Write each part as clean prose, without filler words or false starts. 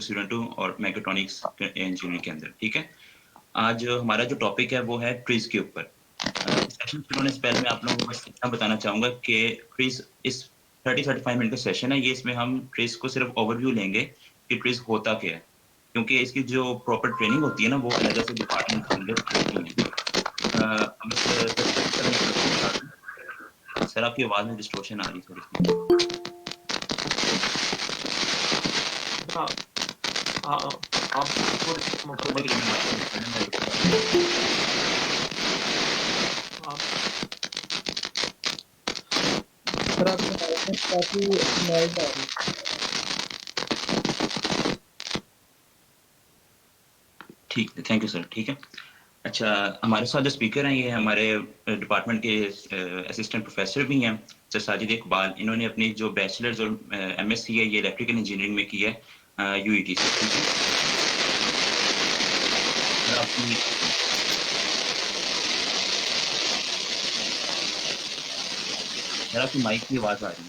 Student हूँ और mechatronics engineering के अंदर। ठीक है, आज हमारा जो टॉपिक है वो है ट्रीज के ऊपर। सेशन शुरू होने से पहले मैं आप लोगों को बस इतना बताना चाहूंगा कि ट्रीज इस 30-35 मिनट का सेशन है, ये इसमें हम ट्रीज को सिर्फ ओवरव्यू लेंगे कि ट्रीज होता क्या है, क्योंकि इसकी जो प्रॉपर ट्रेनिंग होती है ना वो अलग से डिपार्टमेंट के अंदर होती है। सबसे पहले सर इंट्रोडक्शन स्टार्ट है। सर आपकी आवाज में डिस्टॉर्शन आ रही है थोड़ी सी। आप समझ रहे हैं मैं बात कर रहा हूँ। सर आपकी आवाज में काफी नॉइज आ रही है। ठीक है, थैंक यू सर। ठीक है, अच्छा, हमारे साथ जो स्पीकर हैं ये हमारे डिपार्टमेंट के असिस्टेंट प्रोफेसर भी हैं, सर साजिद इकबाल। इन्होंने अपनी जो बैचलर्स और एमएससी है ये इलेक्ट्रिकल इंजीनियरिंग में की है यूईटी से। ठीक है सर, आपकी माइक की आवाज आ रही है।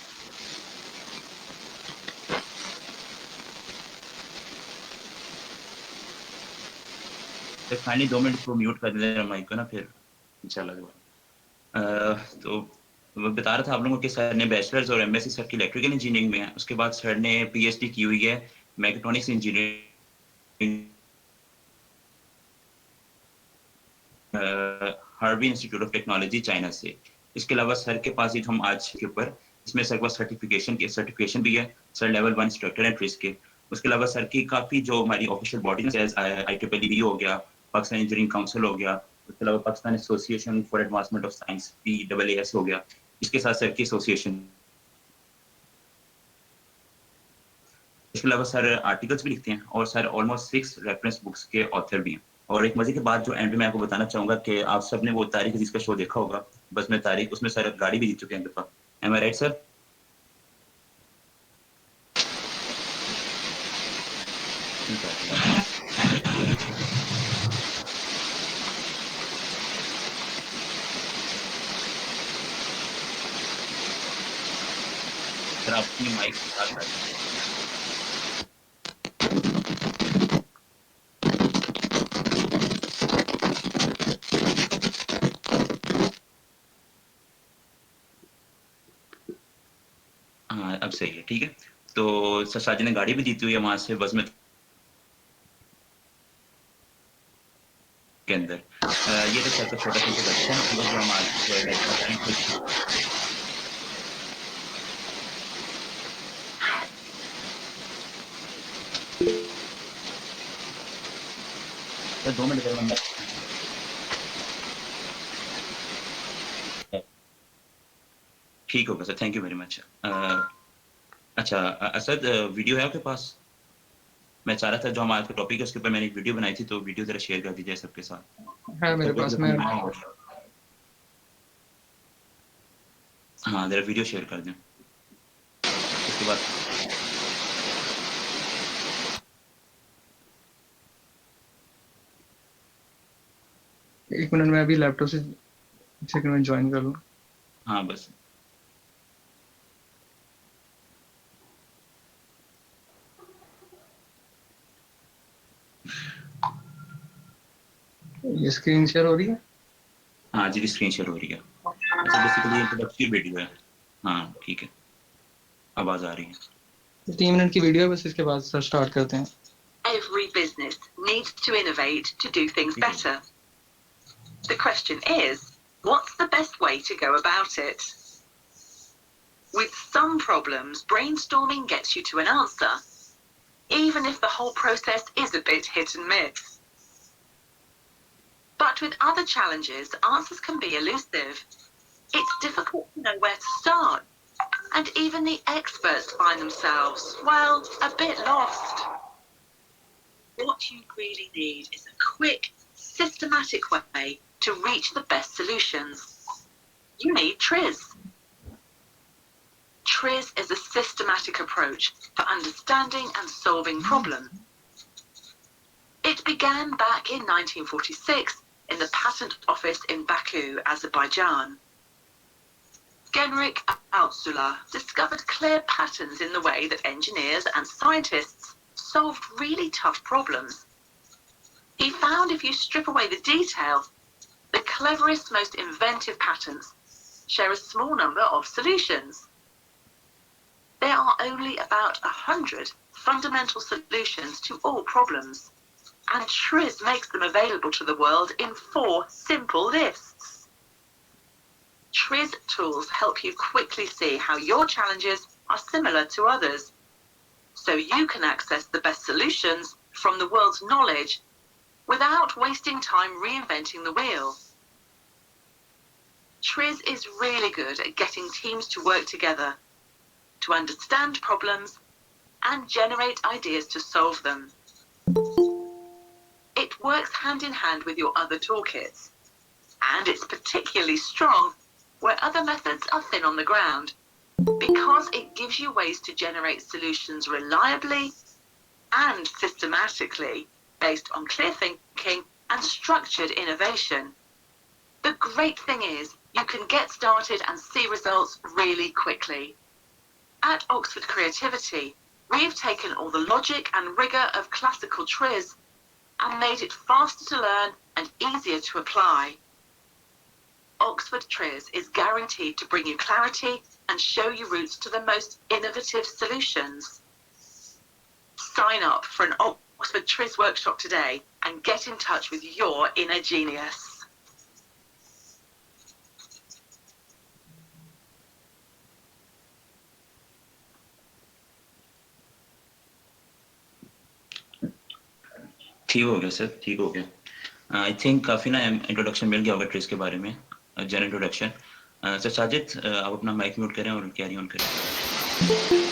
सर फाइनली 2 मिनट को म्यूट कर देना माइक को ना, फिर इंशाल्लाह दोबारा। तो मैं बता रहा था आप लोगों के सर ने बैचलर्स और एमएससी सर की इलेक्ट्रिकल इंजीनियरिंग में है, उसके बाद सर ने पीएचडी की हुई है mechatronics engineering Harvey institute of technology China से। इसके अलावा सर के पास ही हम आज के ऊपर इसमें सर के पास सर्टिफिकेशन भी है, सर लेवल 1 इंस्ट्रक्टर है ट्रिस के। उसके अलावा सर की काफ़ी जो हमारी ऑफिशियल बॉडीज है, IEEE हो गया, पाकिस्तान इंजीनियरिंग काउंसिल हो गया, उसके अलावा Pakistan association for advancement of science PAAS हो गया, इसके साथ सर की एसोसिएशन। इसके अलावा सर आर्टिकल्स भी लिखते हैं और सर ऑलमोस्ट 6 रेफरेंस बुक्स के ऑथर भी हैं। और एक मजे की बात जो एंड में मैं आपको बताना चाहूंगा कि आप सबने वो तारीख अजीज का शो देखा होगा, बस में तारीख, उसमें सर गाड़ी भी जीत चुके हैं एक दफा। एम आई राइट सर? सर आप अपनी माइक के साथ बैठे। हाँ अब सही है। ठीक है, तो सर साजिद ने गाड़ी भी जीती हुई है वहां से बस में के अंदर। ये तो सर का छोटा सा इंट्रोडक्शन, जो हम आज जो है सर 2 मिनट अगर मैं ठीक होगा sir, thank you very much. अच्छा असद, वीडियो है आपके पास? मैं चाह रहा था जो हमारा टॉपिक है उसके ऊपर मैंने एक वीडियो बनाई थी, तो वीडियो जरा शेयर कर दीजिए सबके साथ। है मेरे पास में। हाँ जरा वीडियो शेयर कर दें उसके बाद। एक मिनट में अभी लैपटॉप से सेकंड में ज्वाइन कर लूँ। हाँ बस ये स्क्रीन शेयर हो रही है? हाँ जी, स्क्रीन शेयर हो रही है। अच्छा, बेसिकली इंट्रोडक्टरी वीडियो है। हाँ ठीक है, आवाज आ रही है। 3 मिनट की वीडियो है बस, इसके बाद सर स्टार्ट करते हैं। Every business needs to innovate to do things better. The question is, what's the best way to go about it? With some problems, brainstorming gets you to an answer, even if the whole process is a bit hit and miss. But with other challenges, answers can be elusive. It's difficult to know where to start, and even the experts find themselves, well, a bit lost. What you really need is a quick, systematic way to reach the best solutions. You need TRIZ. TRIZ is a systematic approach for understanding and solving problems. It began back in 1946 in the patent office in Baku, Azerbaijan. Genrik Altsula discovered clear patterns in the way that engineers and scientists solved really tough problems. He found if you strip away the detail, the cleverest, most inventive patterns share a small number of solutions. There are only about 100 fundamental solutions to all problems, and TRIZ makes them available to the world in 4 simple lists. TRIZ tools help you quickly see how your challenges are similar to others, so you can access the best solutions from the world's knowledge without wasting time reinventing the wheel. TRIZ is really good at getting teams to work together, to understand problems, and generate ideas to solve them. It works hand in hand with your other toolkits, and it's particularly strong where other methods are thin on the ground, because it gives you ways to generate solutions reliably and systematically based on clear thinking and structured innovation. The great thing is you can get started and see results really quickly. At Oxford Creativity, we've taken all the logic and rigor of classical TRIZ and made it faster to learn and easier to apply. Oxford TRIZ is guaranteed to bring you clarity and show you routes to the most innovative solutions. Sign up for an Oxford TRIZ workshop today and get in touch with your inner genius. ठीक हो गया sir, ठीक हो गया। I think काफ़ी ना introduction मिल गया होगा ट्रिज के बारे में, जनरल इंट्रोडक्शन। सर साजिद, आप अपना माइक म्यूट करें और कैरी ऑन करें।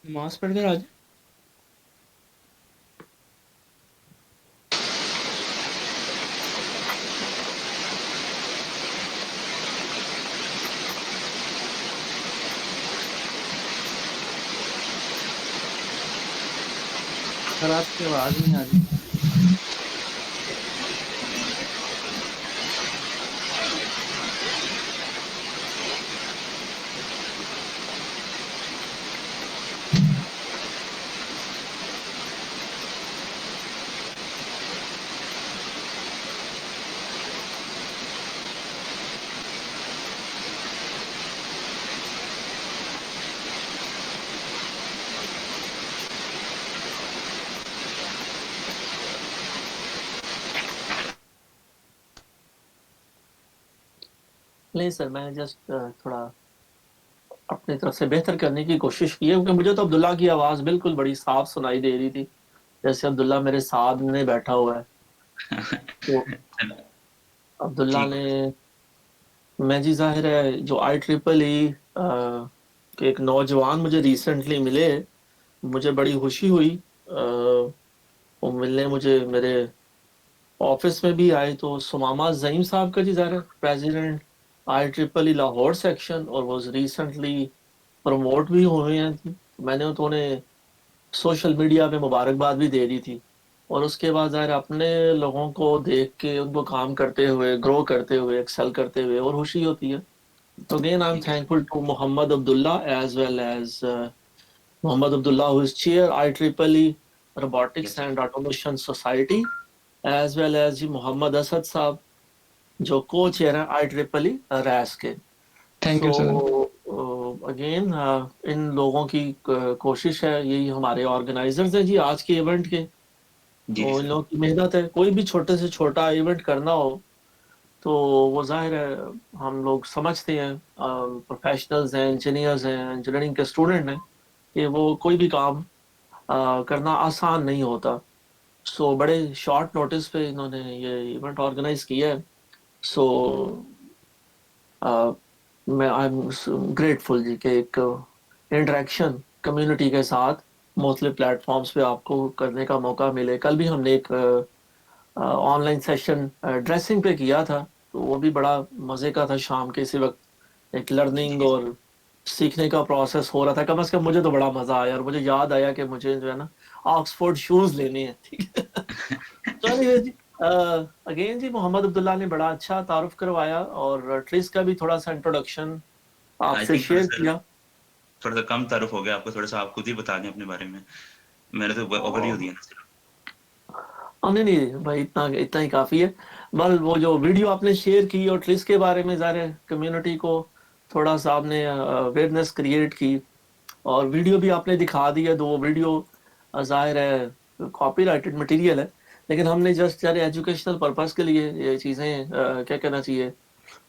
नमाज पढ़ कर आज सर आपकी आवाज नहीं आ रही। नहीं सर, मैंने जस्ट थोड़ा अपनी तरफ से बेहतर करने की कोशिश की है, क्योंकि मुझे तो अब्दुल्ला की आवाज़ बिल्कुल बड़ी साफ सुनाई दे रही थी, जैसे अब्दुल्ला मेरे सामने बैठा हुआ है। तो अब्दुल्ला ने, मैं जी ज़ाहिर है जो IEEE के एक नौजवान मुझे रिसेंटली मिले, मुझे बड़ी खुशी हुई। वो मिलने मुझे मेरे ऑफिस में भी आए, तो सुमामा ज़ईम साहब का जी ज़ाहिर है प्रेसिडेंट IEEE लाहौर सेक्शन, और वो रिसेंटली प्रमोट भी हुए हैं। मैंने तो उन्हें सोशल मीडिया पे मुबारकबाद भी दे दी थी, और उसके बाद ज़ाहिर अपने लोगों को देख के उनको काम करते हुए, ग्रो करते हुए, एक्सेल करते हुए और खुशी होती है। तो again I am thankful to Mohammad Abdullah as well as Muhammad Abdullah, who is chair IEEE Robotics and Automation Society, as well as Muhammad Asad साहब जो co-chair है IEEE RAS के। Thank you sir. Again in लोगों की कोशिश है, यही हमारे ऑर्गेनाइजर्स हैं जी आज के इवेंट के, तो इन लोगों की मेहनत है। कोई भी छोटे से छोटा इवेंट करना हो तो वो जाहिर है हम लोग समझते हैं, प्रोफेशनल्स हैं, इंजीनियर्स हैं, इंजीनियरिंग के स्टूडेंट हैं, कि वो कोई भी काम करना आसान नहीं होता। सो बड़े शॉर्ट नोटिस पे इन्होंने ये इवेंट ऑर्गेनाइज किया है। सो मैं आई एम ग्रेटफुल जी के एक इंटरेक्शन कम्युनिटी के साथ मुख्तलिफ प्लेटफॉर्म्स पे आपको करने का मौका मिले। कल भी हमने एक ऑनलाइन सेशन ड्रेसिंग पे किया था, तो वो भी बड़ा मज़े का था। शाम के इसी वक्त एक लर्निंग जी और सीखने का प्रोसेस हो रहा था। कम से कम मुझे तो बड़ा मज़ा आया, और मुझे याद आया कि मुझे जो है ना ऑक्सफोर्ड शूज़ लेने हैं, ठीक है। तो एनीवेज जी, अगेन जी, मोहम्मद अब्दुल्ला ने बड़ा अच्छा तारुफ करवाया, और ट्रिस का भी थोड़ा सा इंट्रोडक्शन आई आपसे थिंक शेयर किया। थोड़ा सा कम तारुफ हो गया आपको, थोड़ा सा आप खुद ही बता दें अपने बारे में। मैंने तो ओवरव्यू दिया ना सिर्फ। नहीं नहीं भाई, इतना इतना ही काफी है। बल वो जो वीडियो आपने शेयर की और ट्रिस के बारे में ज़ाहिर है कम्युनिटी को थोड़ा सा आपने अवेयरनेस क्रिएट की, और वीडियो भी आपने दिखा दी है। तो वो वीडियो ज़ाहिर है कॉपीराइटेड मटेरियल है, लेकिन हमने जस्ट यार एजुकेशनल पर्पस के लिए ये चीज़ें क्या कहना चाहिए,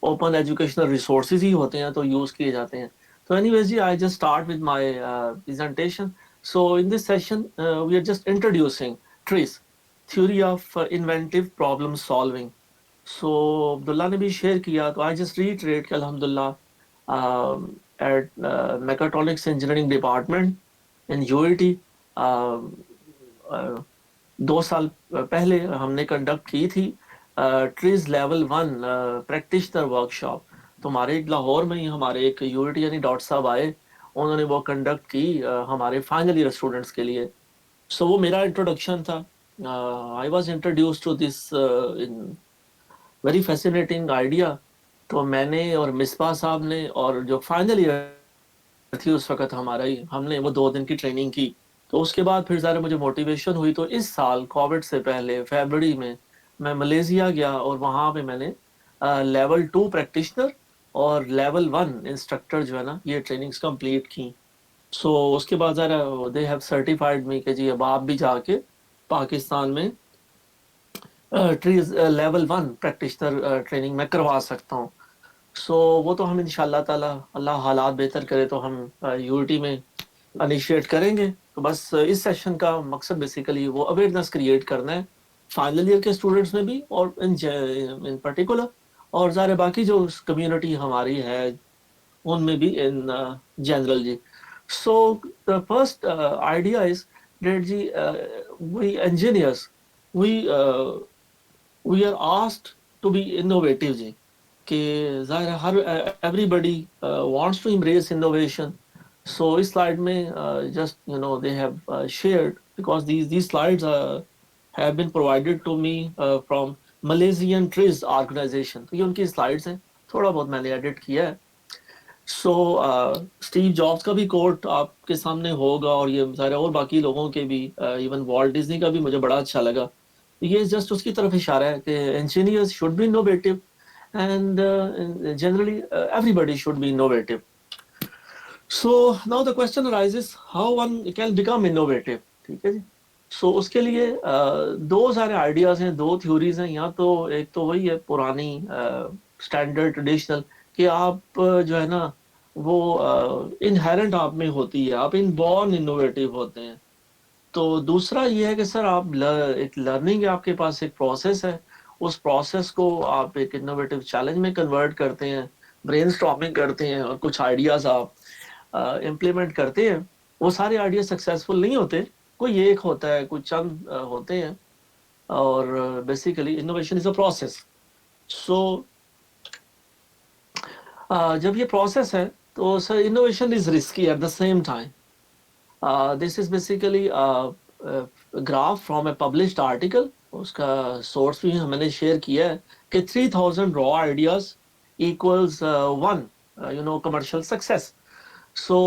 ओपन एजुकेशनल रिसोर्सेज ही होते हैं तो यूज़ किए जाते हैं। तो anyways ji, I just start with my presentation. So in this session we are just introducing TRIZ theory of inventive problem solving. So Abdullah ने भी शेयर किया, तो आई जस्ट रीट्रेट कि अल्हम्दुलिल्लाह at mechatronics engineering department in UIT 2 साल पहले हमने conduct की थी ट्रीज लेवल 1 प्रैक्टिशनर वर्कशॉप। तो हमारे एक लाहौर में ही हमारे एक यूआईटी यानी डॉक्टर साहब आए, उन्होंने वो कंडक्ट की हमारे फाइनल ईयर स्टूडेंट्स के लिए। सो वो मेरा इंट्रोडक्शन था। I was introduce to this in very fascinating idea. तो मैंने और मिसबा साहब ने और जो फाइनल ईयर थी उस वक्त हमारा ही, हमने वो 2 दिन की ट्रेनिंग की। तो उसके बाद फिर ज़रा मुझे मोटिवेशन हुई, तो इस साल कोविड से पहले फरवरी में मैं मलेशिया गया, और वहाँ पे मैंने लेवल 2 प्रैक्टिशनर और लेवल 1 इंस्ट्रक्टर जो है ना ये ट्रेनिंग्स कंप्लीट की। सो उसके बाद ज़रा दे हैव सर्टिफाइड मी कि जी अब आप भी जाके पाकिस्तान में ट्रीज लेवल 1 प्रैक्टिशनर ट्रेनिंग में करवा सकता हूँ। सो वो तो हम इंशाल्लाह ताला, अल्लाह हालात बेहतर करे तो हम यूटी में इनिशिएट करेंगे। तो बस इस सेशन का मकसद बेसिकली वो अवेयरनेस क्रिएट करना है फाइनल ईयर के स्टूडेंट्स में भी, और इन पर्टिकुलर, और ज़ाहिर बाकी जो कम्युनिटी हमारी है उनमें भी इन जनरल जी। So the first idea is that जी, we engineers, we we are asked to be innovative जी, कि ज़ाहिर है हर everybody wants to embrace innovation. So इस स्लाइड में just you know they have shared, because these slides have been provided to me from Malaysian Trees Organization। तो ये उनकी स्लाइड्स हैं, थोड़ा बहुत मैंने एडिट किया है। सो स्टीव जॉब्स का भी कोट आपके सामने होगा, और ये सारे और बाकी लोगों के भी, इवन वॉल्ट डिज्नी का भी मुझे बड़ा अच्छा लगा। ये जस्ट उसकी तरफ इशारा है कि engineers should be innovative, and generally everybody should be innovative. So now the question arises, how one can become innovative, ठीक है जी। सो उसके लिए दो सारे आइडियाज हैं, दो थ्योरीज हैं। यहाँ तो एक तो वही है पुरानी स्टैंडर्ड ट्रेडिशनल, कि आप जो है ना वो इनहेरेंट आप में होती है, आप इनबॉर्न इनोवेटिव होते हैं। तो दूसरा ये है कि सर आप एक लर्निंग है, आपके पास एक प्रोसेस है, उस प्रोसेस को आप एक इनोवेटिव चैलेंज में कन्वर्ट करते हैं, ब्रेनस्टॉर्मिंग करते हैं, और कुछ आइडियाज आप इम्प्लीमेंट करते हैं। वो सारे आइडिया सक्सेसफुल नहीं होते, कोई एक होता है, कुछ चंद होते हैं। और basically innovation is a process. So जब ये प्रोसेस है तो sir innovation is risky at the same time. This is basically graph from a published article, उसका सोर्स भी मैंने शेयर किया है, कि 3000 raw ideas equals 1 commercial success. So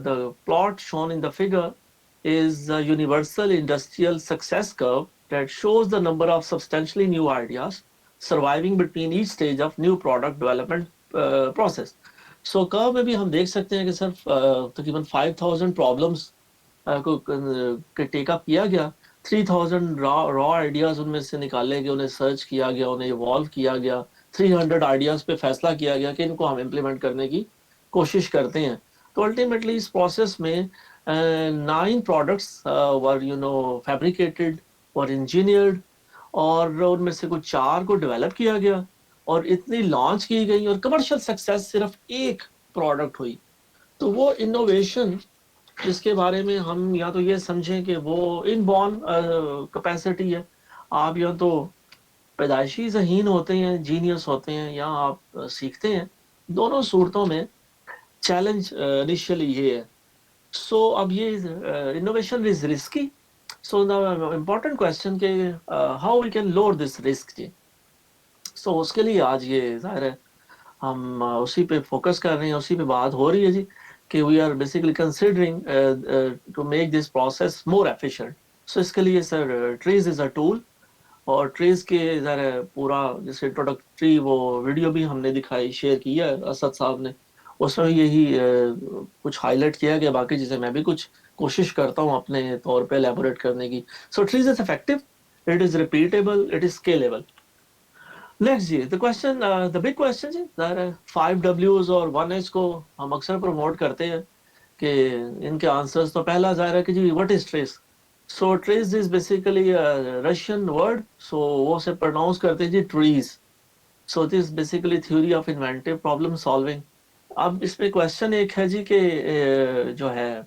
the plot shown in the figure is a universal industrial success curve that shows the number of substantially new ideas surviving between each stage of new product development process. So curve में भी हम देख सकते हैं कि sir तकरीबन 5000 problems को take up किया गया, 3000 रॉ आइडियाज उनमें से निकाले गए, उन्हें सर्च किया गया, उन्हें इवॉल्व किया गया, 300 आइडियाज पे फैसला किया गया कि इनको हम इम्प्लीमेंट करने की कोशिश करते हैं। तो अल्टीमेटली इस प्रोसेस में 9 प्रोडक्ट्स वर फैब्रिकेटेड और इंजीनियर्ड, और उनमें से कुछ 4 को डेवलप किया गया, और इतनी लॉन्च की गई, और कमर्शियल सक्सेस सिर्फ एक प्रोडक्ट हुई। तो वो इनोवेशन जिसके बारे में हम या तो ये समझें कि वो इनबॉर्न कैपेसिटी है, आप या तो पैदाइशी ज़हीन होते हैं, जीनियस होते हैं, या आप सीखते हैं। दोनों सूरतों में चैलेंज इनिशियली ये है। सो अब ये innovation is risky, so the important question के how we can lower this risk जी। सो उसके लिए आज ये ज़ाहिर है हम उसी पे फोकस कर रहे हैं, उसी पे बात हो रही है जी, कि we are basically considering to make this process more efficient. So इसके लिए sir TRIZ is a tool, और ट्रीज के ज़रा पूरा जैसे इंट्रोडक्टरी वो वीडियो भी हमने दिखाई, शेयर किया है असद साहब ने, उसमें यही कुछ हाईलाइट किया गया। बाकी चीज़ें मैं भी कुछ कोशिश करता हूँ अपने तौर पे एलैबोरेट करने की। So TRIZ is effective, it is repeatable, it is scalable. Next जी, the question, the big question जी, ज़रा 5 Ws और 1H को हम अक्सर प्रमोट करते हैं कि इनके आंसर्स। तो पहला ज़ाहिर है कि जी what is TRIZ. So TRIZ is basically Russian word, so वो से प्रोनाउंस करते हैं जी TRIZ. So this basically theory of inventive problem solving. अब इसमें क्वेश्चन एक है जी कि जो है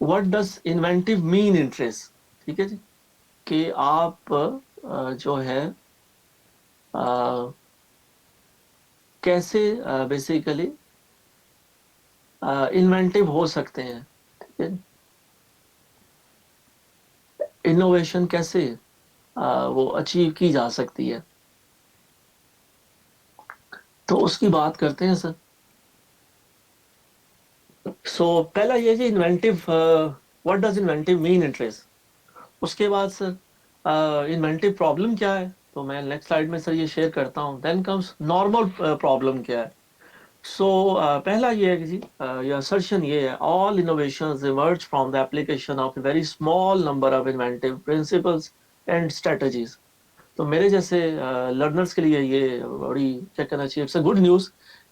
what does inventive mean in TRIZ, ठीक है जी, कि आप जो है कैसे बेसिकली इन्वेंटिव हो सकते हैं, ठीक है। इनोवेशन कैसे वो अचीव की जा सकती है, तो उसकी बात करते हैं सर। सो पहला ये जी inventive, what does inventive mean in TRIZ. उसके बाद सर इन्वेंटिव प्रॉब्लम क्या है, तो मैं नेक्स्ट स्लाइड में सर ये शेयर करता हूँ। देन कम्स नॉर्मल प्रॉब्लम क्या है। सो पहला ये है कि जी ये असर्शन ये है, all innovations emerge from the application of a very small number of inventive principles and strategies. तो मेरे जैसे लर्नर्स के लिए ये बड़ी क्या कहना चाहिए, इट्स अ गुड न्यूज़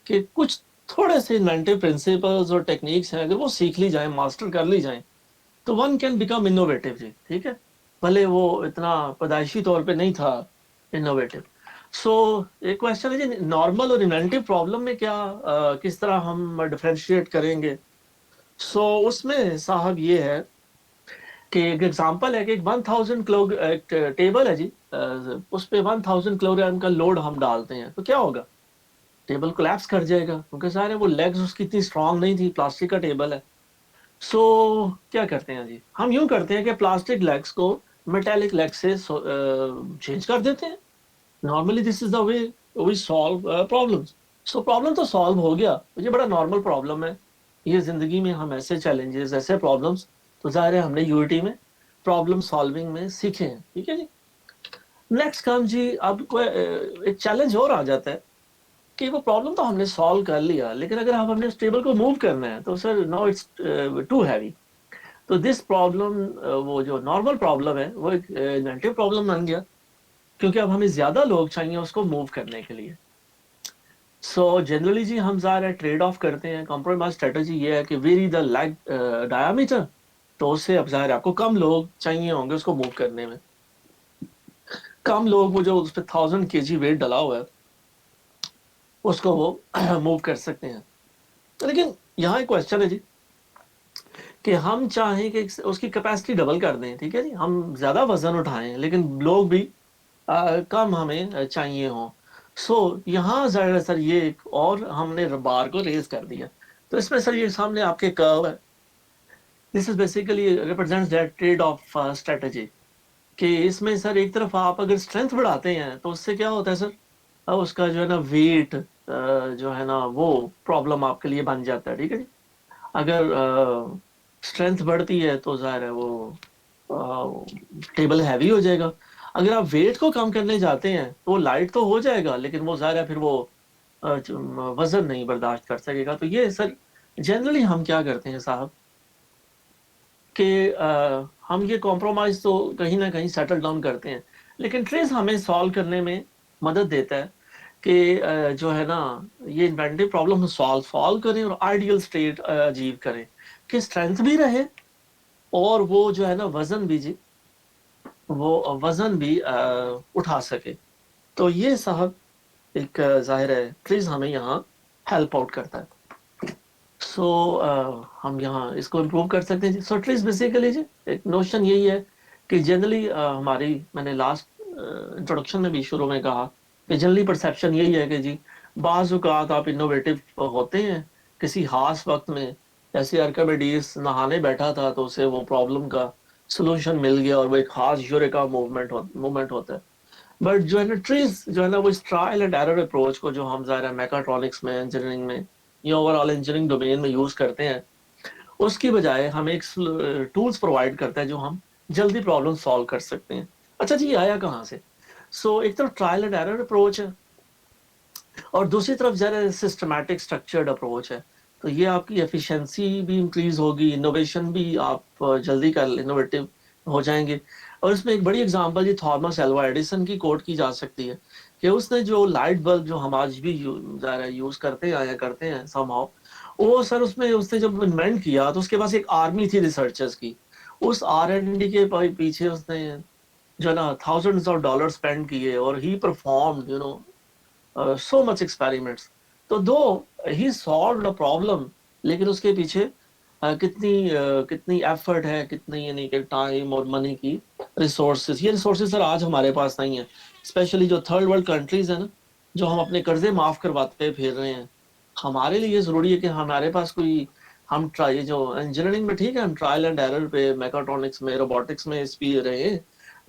कि कुछ थोड़े से इन्वेंटिव प्रिंसिपल्स और टेक्निक्स हैं, अगर वो सीख ली जाए, मास्टर कर ली जाए, तो वन कैन बिकम इनोवेटिव जी, ठीक है। भले वो इतना पैदाइशी तौर पे नहीं था इनोवेटिव। सो एक क्वेश्चन है जी, नॉर्मल और इन्वेंटिव प्रॉब्लम में क्या किस तरह हम डिफरेंशिएट करेंगे। सो उसमें साहब ये है कि एक एग्जांपल है कि एक 1000 किलो एक टेबल है जी, उस पे 1000 किलोग्राम का लोड हम डालते हैं, तो क्या होगा, टेबल कोलैप्स कर जाएगा, क्योंकि सारे वो लेग्स उसकी इतनी स्ट्रांग नहीं थी, प्लास्टिक का टेबल है। सो क्या करते हैं जी, हम यूं करते हैं कि प्लास्टिक लेग्स को मेटेलिक लेग से चेंज कर देते हैं। Normally this is the way we solve problems. So problem तो सॉल्व हो गया, ये बड़ा नॉर्मल प्रॉब्लम है। ये जिंदगी में हम ऐसे चैलेंजेस, ऐसे प्रॉब्लम्स, तो जाहिर है हमने यूटी में प्रॉब्लम सॉल्विंग में सीखे हैं, ठीक है जी। नेक्स्ट काम जी, अब कोई एक चैलेंज और आ जाता है कि वो प्रॉब्लम तो हमने सॉल्व कर लिया, लेकिन अगर आप हमने उस टेबल को मूव करना है तो sir no it's too heavy. तो दिस प्रॉब्लम, वो जो नॉर्मल प्रॉब्लम है वो एक इन्वेंटिव प्रॉब्लम बन गया, क्योंकि अब हमें ज्यादा लोग चाहिए उसको मूव करने के लिए। सो जनरली जी हम ज़ाहिर ट्रेड ऑफ करते हैं। कॉम्प्रोमाइज स्ट्रेटजी ये है कि वेरी द लेग डायामीटर, तो उससे अब ज़ाहिर आपको कम लोग चाहिए होंगे उसको मूव करने में। कम लोग, वो जो उस पर 1000 kg वेट डला हुआ है, उसको वो मूव कर सकते हैं। लेकिन यहाँ एक क्वेश्चन है जी कि हम चाहें कि उसकी कैपेसिटी डबल कर दें, ठीक है जी, हम ज्यादा वजन उठाएं लेकिन लोग भी कम हमें चाहिए हों। सो यहाँ जरा सर ये एक और हमने बार को रेज कर दिया। तो इसमें सर ये सामने आपके कर्व है, this is basically represents that trade off strategy, कि इसमें सर एक तरफ आप अगर स्ट्रेंथ बढ़ाते हैं तो उससे क्या होता है सर, उसका जो है ना वेट जो है ना वो प्रॉब्लम आपके लिए बन जाता है, ठीक है जी। अगर स्ट्रेंथ बढ़ती है तो जाहिर है वो टेबल हैवी हो जाएगा। अगर आप वेट को कम करने जाते हैं तो लाइट तो हो जाएगा, लेकिन वो जाहिर है फिर वो वजन नहीं बर्दाश्त कर सकेगा। तो ये सर जनरली हम क्या करते हैं साहब कि हम ये कॉम्प्रोमाइज तो कहीं ना कहीं सेटल डाउन करते हैं, लेकिन ट्रेस हमें सॉल्व करने में मदद देता है कि जो है ना ये इन्वेंटिव प्रॉब्लम सॉल्व करें और आइडियल स्टेट अचीव करें कि स्ट्रेंथ भी रहे और वो जो है ना वजन भी जी, वो वजन भी उठा सके। तो ये साहब एक जाहिर है ट्रीज हमें यहाँ हेल्प आउट करता है। सो हम यहाँ इसको इम्प्रूव कर सकते हैं जी। सो ट्रिक्स बेसिकली जी एक नोशन यही है कि जनरली हमारी, मैंने लास्ट इंट्रोडक्शन में भी शुरू में कहा कि जनरली परसेप्शन यही है कि जी बाज़ औक़ात आप इनोवेटिव होते हैं किसी खास वक्त में, जैसे आर्किमिडीज नहाने बैठा था तो उसे वो प्रॉब्लम का सोल्यूशन मिल गया और वो एक खास यूरेका मूवमेंट होता है। बट जो है ना ट्रीज जो है ना वो इस ट्रायल एंड एरर अप्रोच को जो हम ज़ाहिर है मैकाट्रॉनिक्स में, इंजीनियरिंग में या ओवरऑल इंजीनियरिंग डोमेन में यूज़ करते हैं, उसकी बजाय हमें एक टूल्स प्रोवाइड करता है जो हम जल्दी प्रॉब्लम सॉल्व कर सकते हैं। अच्छा जी, ये आया कहाँ से? एक तरफ ट्रायल एंड एरर अप्रोच है और दूसरी तरफ ज़रा सिस्टमैटिक स्ट्रक्चर्ड अप्रोच है। तो ये आपकी एफिशिएंसी भी इंक्रीज होगी, इनोवेशन भी आप जल्दी कर इनोवेटिव हो जाएंगे। और इसमें एक बड़ी एग्जांपल जी थॉमस एल्वा एडिसन की कोट की जा सकती है कि उसने जो लाइट बल्ब जो हम आज भी यूज करते हैं समहाउ, वो सर उसमें उसने जब इन्वेंट किया तो उसके पास एक आर्मी थी रिसर्चर्स की। उस R&D के पीछे उसने जो है ना थाउजेंड्स ऑफ डॉलर स्पेंड किए और ही परफॉर्म्ड so much experiments. तो दो ही सॉल्व अ प्रॉब्लम, लेकिन उसके पीछे कितनी एफर्ट है, कितनी यानी कि टाइम और मनी की रिसोर्सेज, ये रिसोर्सेज सर आज हमारे पास नहीं है। स्पेशली जो थर्ड वर्ल्ड कंट्रीज है ना, जो हम अपने कर्जे माफ करवाते फिर रहे हैं, हमारे लिए जरूरी है कि हमारे पास कोई, हम ट्राई जो इंजीनियरिंग में ठीक है हम ट्रायल एंड एरर पे मैकाट्रॉनिक्स में रोबोटिक्स में इस भी रहे हैं,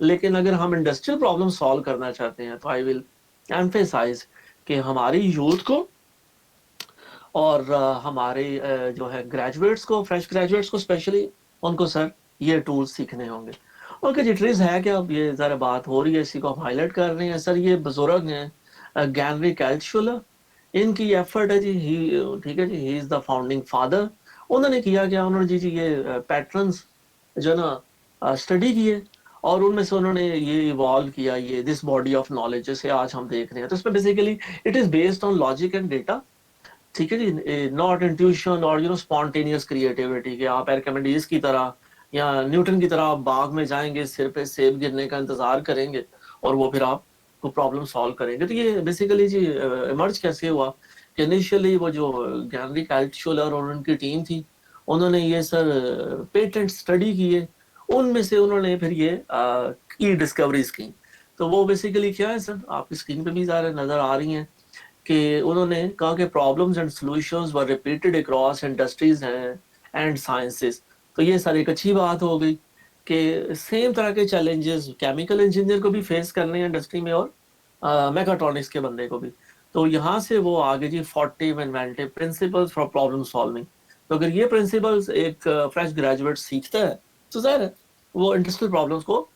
लेकिन अगर हम इंडस्ट्रियल प्रॉब्लम सॉल्व करना चाहते हैं तो आई विल एम्फेसाइज कि हमारी यूथ को और हमारे जो है ग्रेजुएट्स को, फ्रेश ग्रेजुएट्स को स्पेशली, उनको सर ये टूल्स सीखने होंगे। ओके जी, ट्रिक्स है क्या? अब ये ज़रा बात हो रही है, इसी को हम हाईलाइट कर रहे हैं सर। ये बुजुर्ग हैं गैनरिक एल्टशुलर, इनकी एफर्ट है जी, ही ठीक है जी, he is the founding father. उन्होंने किया क्या, उन्होंने जी ये पैटर्न्स जो ना स्टडी किए और उनमें से उन्होंने ये इवॉल्व किया ये दिस बॉडी ऑफ नॉलेज जैसे आज हम देख रहे हैं। तो इसमें basically it is based on logic and data, ठीक है जी, नॉट इंट्यूशन और स्पॉन्टेनियस क्रिएटिविटी कि आप आर्किमिडीज की तरह या न्यूटन की तरह आप बाग में जाएंगे, सिर पे सेब गिरने का इंतजार करेंगे और वो फिर आप को प्रॉब्लम सॉल्व करेंगे। तो ये बेसिकली जी इमर्ज कैसे हुआ कि इनिशियली वो जो गैनरिक एल्टशुलर और उनकी टीम थी, उन्होंने ये सर पेटेंट स्टडी किए, उनमें से उन्होंने फिर ये की डिस्कवरीज की। तो वो बेसिकली क्या है सर, आपकी स्क्रीन पे भी नजर आ रही हैं कि उन्होंने कहा कि problems and solutions were repeated across industries and sciences. तो ये सर एक अच्छी बात हो गई कि सेम तरह के चैलेंजेस केमिकल इंजीनियर को भी फेस करने हैं इंडस्ट्री में और मैकाट्रॉनिक्स के बंदे को भी। तो यहाँ से वो आगे जी 40 inventive principles for problem solving. तो अगर ये प्रिंसिपल्स एक फ्रेश ग्रेजुएट सीखता है तो ज़ाहिर है वो इंडस्ट्रियल प्रॉब्लम्स को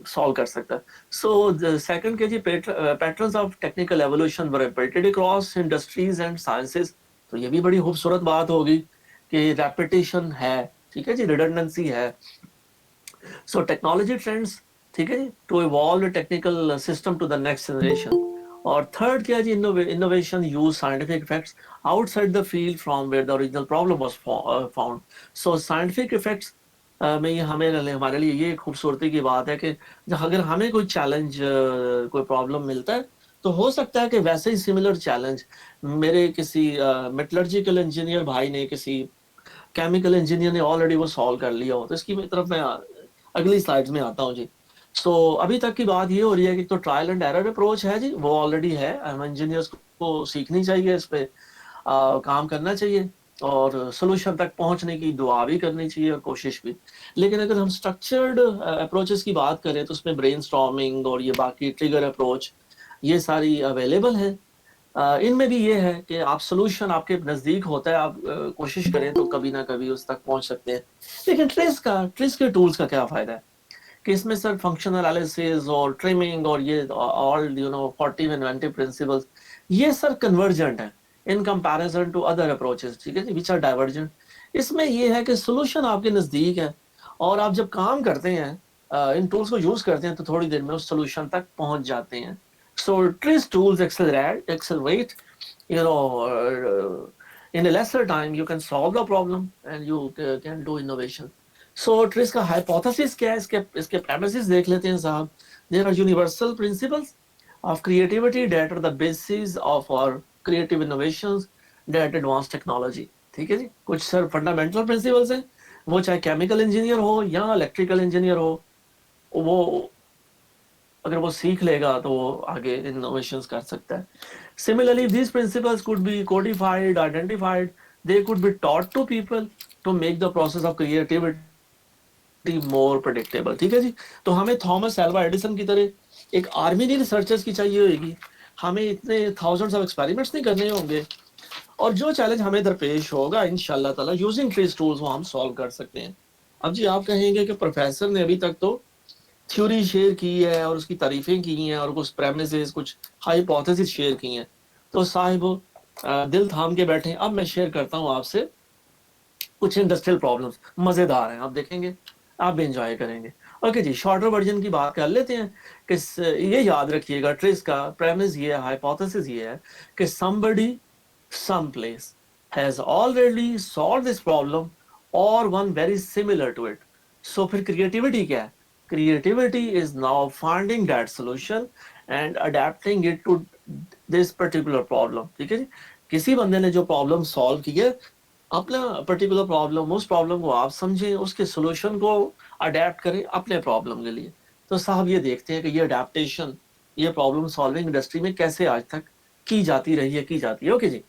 सॉल्व कर सकता है। सो द सेकंड के जी patterns of technical evolution were repeated across industries and sciences. तो ये भी बड़ी खूबसूरत बात होगी कि रेपिटेशन है, ठीक है जी, रिडंडेंसी है। सो टेक्नोलॉजी ट्रेंड्स, ठीक है जी, to evolve technical system to the next generation. और थर्ड क्या जी, innovation use scientific effects outside the field from where the original problem was found. So scientific effects में ये हमारे लिए ये खूबसूरती की बात है कि अगर हमें कोई चैलेंज, कोई प्रॉब्लम मिलता है तो हो सकता है कि वैसे ही सिमिलर चैलेंज मेरे किसी मेटलर्जिकल इंजीनियर भाई ने, किसी केमिकल इंजीनियर ने ऑलरेडी वो सॉल्व कर लिया हो। तो इसकी तरफ मैं अगली स्लाइड्स में आता हूँ जी। अभी तक की बात ये हो रही है कि तो ट्रायल एंड एरर अप्रोच है जी, वो ऑलरेडी है, हम इंजीनियर्स को सीखनी चाहिए, इस पे काम करना चाहिए और सोल्यूशन तक पहुंचने की दुआ भी करनी चाहिए और कोशिश भी। लेकिन अगर हम स्ट्रक्चर्ड अप्रोचेस की बात करें तो उसमें ब्रेनस्टॉर्मिंग और ये बाकी ट्रिगर अप्रोच ये सारी अवेलेबल है। इनमें भी ये है कि आप सोल्यूशन आपके नज़दीक होता है, आप कोशिश करें तो कभी ना कभी उस तक पहुंच सकते हैं। लेकिन ट्रिस के टूल्स का क्या फ़ायदा है कि इसमें सर फंक्शनल एनालिसिस और ट्रिमिंग और ये ऑल 40 इन्वेंटिव प्रिंसिपल्स ये सर कन्वर्जेंट है in comparison to other approaches, ठीक है जी, विच आर डाइवर्जेंट। इसमें ये है कि सोल्यूशन आपके नज़दीक है और आप जब काम करते हैं इन टूल्स को यूज़ करते हैं तो थोड़ी देर में उस सोल्यूशन तक पहुंच जाते हैं। So TRIZ tools accelerate, in a lesser time you can solve the problem and you can do innovation. So TRIZ का hypothesis क्या है, इसके premises देख लेते हैं साहब। There are universal principles of creativity that are the basis of our creative innovations that advance technology. ठीक है जी, कुछ सर फंडामेंटल प्रिंसिपल्स हैं, वो चाहे केमिकल इंजीनियर हो या इलेक्ट्रिकल इंजीनियर हो, वो अगर वो सीख लेगा तो वो आगे इनोवेशंस कर सकता है। Similarly, these principles could be codified, identified, they could be taught to people to make the process of creativity more predictable। ठीक है जी, तो हमें थॉमस एल्वा एडिसन की तरह एक आर्मी नहीं रिसर्चर्स की चाहिए होगी, हमें इतने थाउजेंड्स ऑफ एक्सपेरिमेंट्स नहीं करने होंगे, और जो चैलेंज हमें दरपेश होगा इंशाल्लाह ताला यूजिंग ट्रीज टूल्स वो हम सॉल्व कर सकते हैं। अब जी आप कहेंगे कि प्रोफेसर ने अभी तक तो थ्योरी शेयर की है और उसकी तारीफें की हैं और कुछ प्रेमिसेस, कुछ हाइपोथेसिस शेयर की हैं, तो साहिब दिल थाम के बैठे। अब मैं शेयर करता हूँ आपसे कुछ इंडस्ट्रियल प्रॉब्लम्स, मजेदार हैं, आप देखेंगे, आप भी एंजॉय करेंगे। ओके जी, शॉर्टर वर्जन की बात कर लेते हैं कि ये याद रखिएगा, ट्रेस का प्रेमिस ये है, हाइपोथेसिस ये है कि somebody someplace has already solved this problem or one very similar to it। so फिर क्रिएटिविटी क्या है? Creativity is now finding that solution and adapting it to this particular problem। ठीक है जी, किसी बंदे ने जो प्रॉब्लम सॉल्व की है, अपना पर्टिकुलर प्रॉब्लम, उस प्रॉब्लम को आप समझें, उसके सोल्यूशन को अडेप्ट करें अपने प्रॉब्लम के लिए। तो साहब ये देखते हैं कि ये अडेप्टेशन, ये प्रॉब्लम सॉल्विंग इंडस्ट्री में कैसे आज तक की जाती रही है, की जाती है। ओके जी,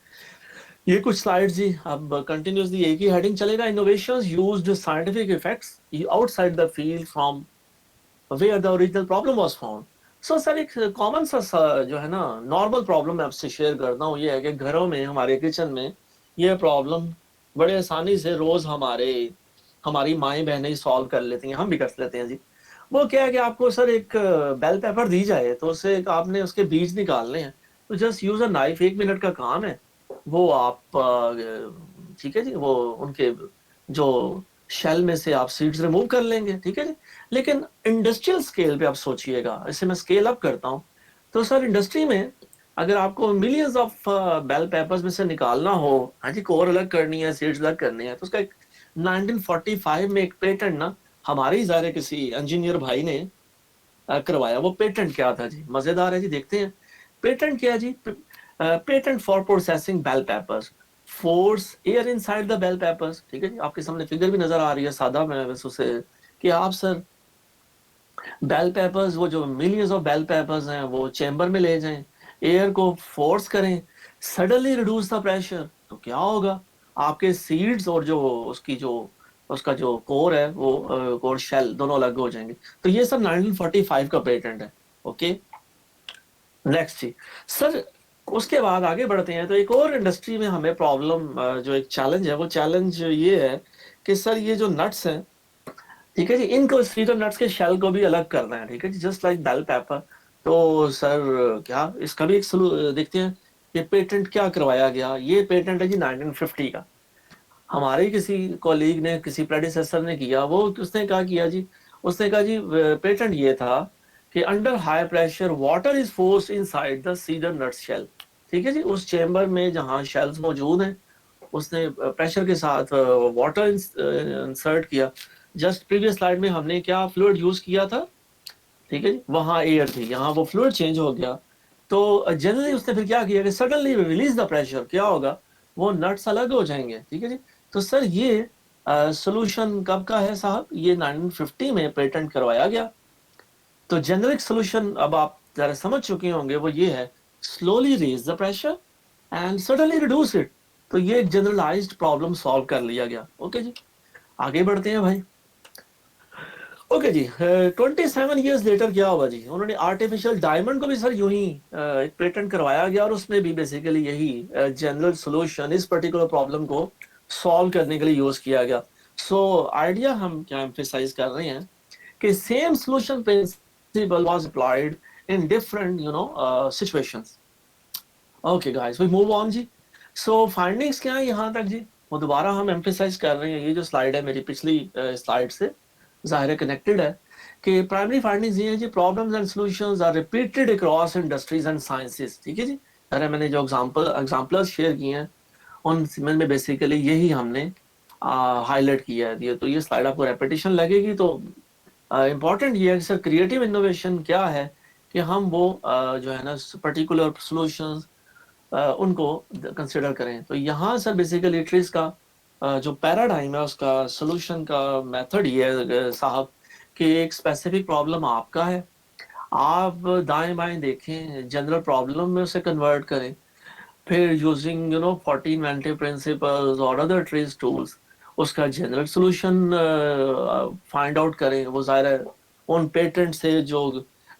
ये कुछ स्लाइड्स जी, अब कंटिन्यूसली एक ही हेडिंग चलेगा, innovations used scientific effects outside the field from where the original problem was found। so sir एक कॉमन सा जो है ना नॉर्मल प्रॉब्लम मैं आपसे शेयर करता हूँ, ये है कि घरों में, हमारे किचन में ये प्रॉब्लम बड़े आसानी से रोज हमारी माएँ बहनें सॉल्व कर लेती हैं, हम भी कर लेते हैं जी। वो क्या है कि आपको सर एक बेल पेपर दी जाए तो उसे आपने उसके बीज निकालने हैं, तो just use a knife, 1 minute का काम है वो आप ठीक है जी, वो उनके जो शेल में से आप सीड्स रिमूव कर लेंगे। ठीक है जी, लेकिन इंडस्ट्रियल स्केल पे आप सोचिएगा, इसे मैं स्केल अप करता हूँ, तो सर इंडस्ट्री में अगर आपको मिलियंस ऑफ बेल पेपर्स में से निकालना हो, हाँ जी, कोर अलग करनी है, सीड्स अलग करनी है, तो उसका 1945 में एक पेटेंट ना हमारे ज़ाहिर किसी इंजीनियर भाई ने करवाया। वो पेटेंट क्या था जी, मजेदार है जी, देखते हैं पेटेंट क्या है जी। Patent for processing bell peppers, force air inside the bell peppers. ठीक है जी, आपके सामने फिगर भी नजर आ रही है, सादा मैं बस उसे कि आप सर बेल पेपर्स, वो जो मिलियंस ऑफ बेल पेपर्स हैं वो चैम्बर में ले जाएं, एयर को फोर्स करें, सडनली रिड्यूस द प्रेशर, तो क्या होगा, आपके सीड्स और जो उसका जो कोर है, वो कोर शेल दोनों अलग हो जाएंगे। तो ये सर 1945 का पेटेंट है। ओके, नेक्स्ट जी सर, उसके बाद आगे बढ़ते हैं तो एक और इंडस्ट्री में हमें प्रॉब्लम, जो एक चैलेंज है, वो चैलेंज ये है कि सर ये जो नट्स हैं, ठीक है जी, इनको स्वीटर नट्स के शेल को भी अलग करना है। ठीक है जी, जस्ट लाइक बेल पेपर। तो सर क्या इसका भी एक देखते हैं, ये पेटेंट क्या करवाया गया। ये पेटेंट है जी 1950 का, हमारे किसी कॉलीग ने, किसी प्रेडिसेसर ने किया। वो उसने क्या किया जी, उसने कहा जी पेटेंट ये था कि under high pressure water is forced inside the cedar nut shell. ठीक है जी, उस चेम्बर में जहाँ शेल्स मौजूद हैं, उसने प्रेशर के साथ वाटर इंसर्ट किया। जस्ट प्रीवियस स्लाइड में हमने क्या फ्लूइड यूज किया था, ठीक है जी, वहाँ एयर थी, यहाँ वो फ्लूइड चेंज हो गया। तो जनरली उसने फिर क्या किया कि सडनली रिलीज द प्रेशर, क्या होगा, वो नट्स अलग हो जाएंगे। ठीक है जी, तो सर ये सोल्यूशन कब का है साहब, ये 1950 में पेटेंट करवाया गया। तो जेनरिक सोल्यूशन अब आप जरा समझ चुके होंगे, वो ये है slowly raise the pressure and suddenly reduce it. तो ये एक जनरलाइज्ड प्रॉब्लम सॉल्व कर लिया गया। ओके जी, आगे बढ़ते हैं भाई। ओके जी, 27 ईयर्स लेटर क्या हुआ जी, उन्होंने आर्टिफिशियल डायमंड को भी सर यूं ही एक पेटेंट करवाया गया, और उसमें भी बेसिकली यही जनरल सोल्यूशन इस पर्टिकुलर प्रॉब्लम को सॉल्व करने के लिए यूज किया गया। सो आइडिया हम क्या एम्फेसाइज कर रहे हैं कि same solution principle was applied in different situations. Okay guys, we move on जी। सो फाइंडिंग्स क्या है यहाँ तक जी, वो दोबारा हम एम्फेसाइज कर रहे हैं। ये जो स्लाइड है मेरी पिछली स्लाइड से ज़ाहिर कनेक्टेड है कि प्राइमरी फाइंडिंग्स ये है जी, problems and solutions are repeated across industries and sciences. ठीक है जी, अरे मैंने जो एग्जांपल्स शेयर किए हैं उनमें बेसिकली यही हमने हाईलाइट किया है। तो ये स्लाइड आपको रेपिटेशन लगेगी, तो इम्पॉर्टेंट ये है कि सर क्रिएटिव इनोवेशन क्या है कि हम वो जो है ना पर्टिकुलर सॉल्यूशंस उनको कंसिडर करें। तो यहाँ सर बेसिकली ट्रीज का जो पैराडाइम है उसका सोल्यूशन का मेथड ये है साहब कि एक स्पेसिफिक प्रॉब्लम आपका है, आप दाएं बाएं देखें, जनरल प्रॉब्लम में उसे कन्वर्ट करें, फिर यूजिंग 14 वेंटे प्रिंसिपल्स और अदर ट्रीज टूल्स उसका जनरल सोल्यूशन फाइंड आउट करें। वो ज़ाहिर है उन पेटेंट से जो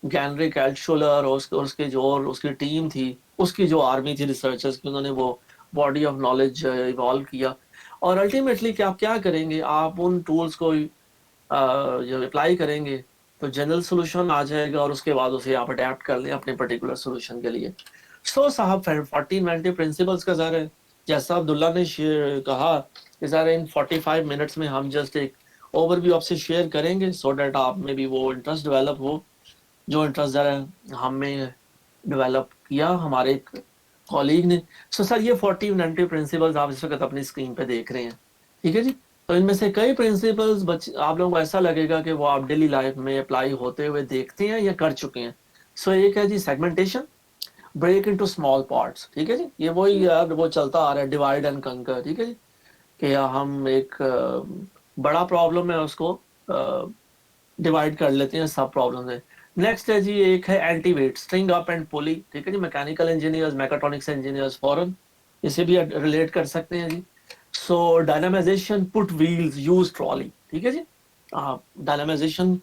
गैनरिक एल्टशुलर और उसके जो और उसकी टीम थी, उसकी जो आर्मी थी रिसर्चर्स की, उन्होंने वो बॉडी ऑफ नॉलेज इवॉल्व किया। और अल्टीमेटली कि आप क्या करेंगे, आप उन टूल्स को जब अप्लाई करेंगे तो जनरल सोल्यूशन आ जाएगा और उसके बाद उसे आप अडेप्ट कर लें अपने पर्टिकुलर सोल्यूशन के लिए। सो साहब 14 वेंटे प्रिंसिपल्स का ज़ाहिर है जैसा अब्दुल्ला ने कहा कि ज़ाहिर इन 45 मिनट्स में हम जस्ट एक ओवरव्यू आपसे शेयर करेंगे सो डैट आप में भी वो इंटरेस्ट डेवलप हो जो इंटरेस्ट ज़रा हमें डेवलप किया हमारे एक कॉलीग ने। सो सर ये 40 वेंटे प्रिंसिपल्स आप इस वक्त अपनी स्क्रीन पे देख रहे हैं, ठीक है जी। तो इनमें से कई प्रिंसिपल्स आप लोगों को ऐसा लगेगा कि वो आप डेली लाइफ में अप्लाई होते हुए देखते हैं या कर चुके हैं। सो एक है जी segmentation, break into small parts, ठीक है जी। ये वही यार वो चलता आ रहा है डिवाइड एंड कंकर, ठीक है जी, कि हम एक बड़ा प्रॉब्लम है उसको डिवाइड कर लेते हैं सब प्रॉब्लम में। नेक्स्ट है जी एक है anti weight, string up and pulley, ठीक है जी। मैकेनिकल इंजीनियर्स, मैकाट्रॉनिक्स इंजीनियर्स फॉरन इसे भी रिलेट कर सकते हैं जी। So dynamization, put wheels, use trolley, ठीक है जी। डायनामाइजेशन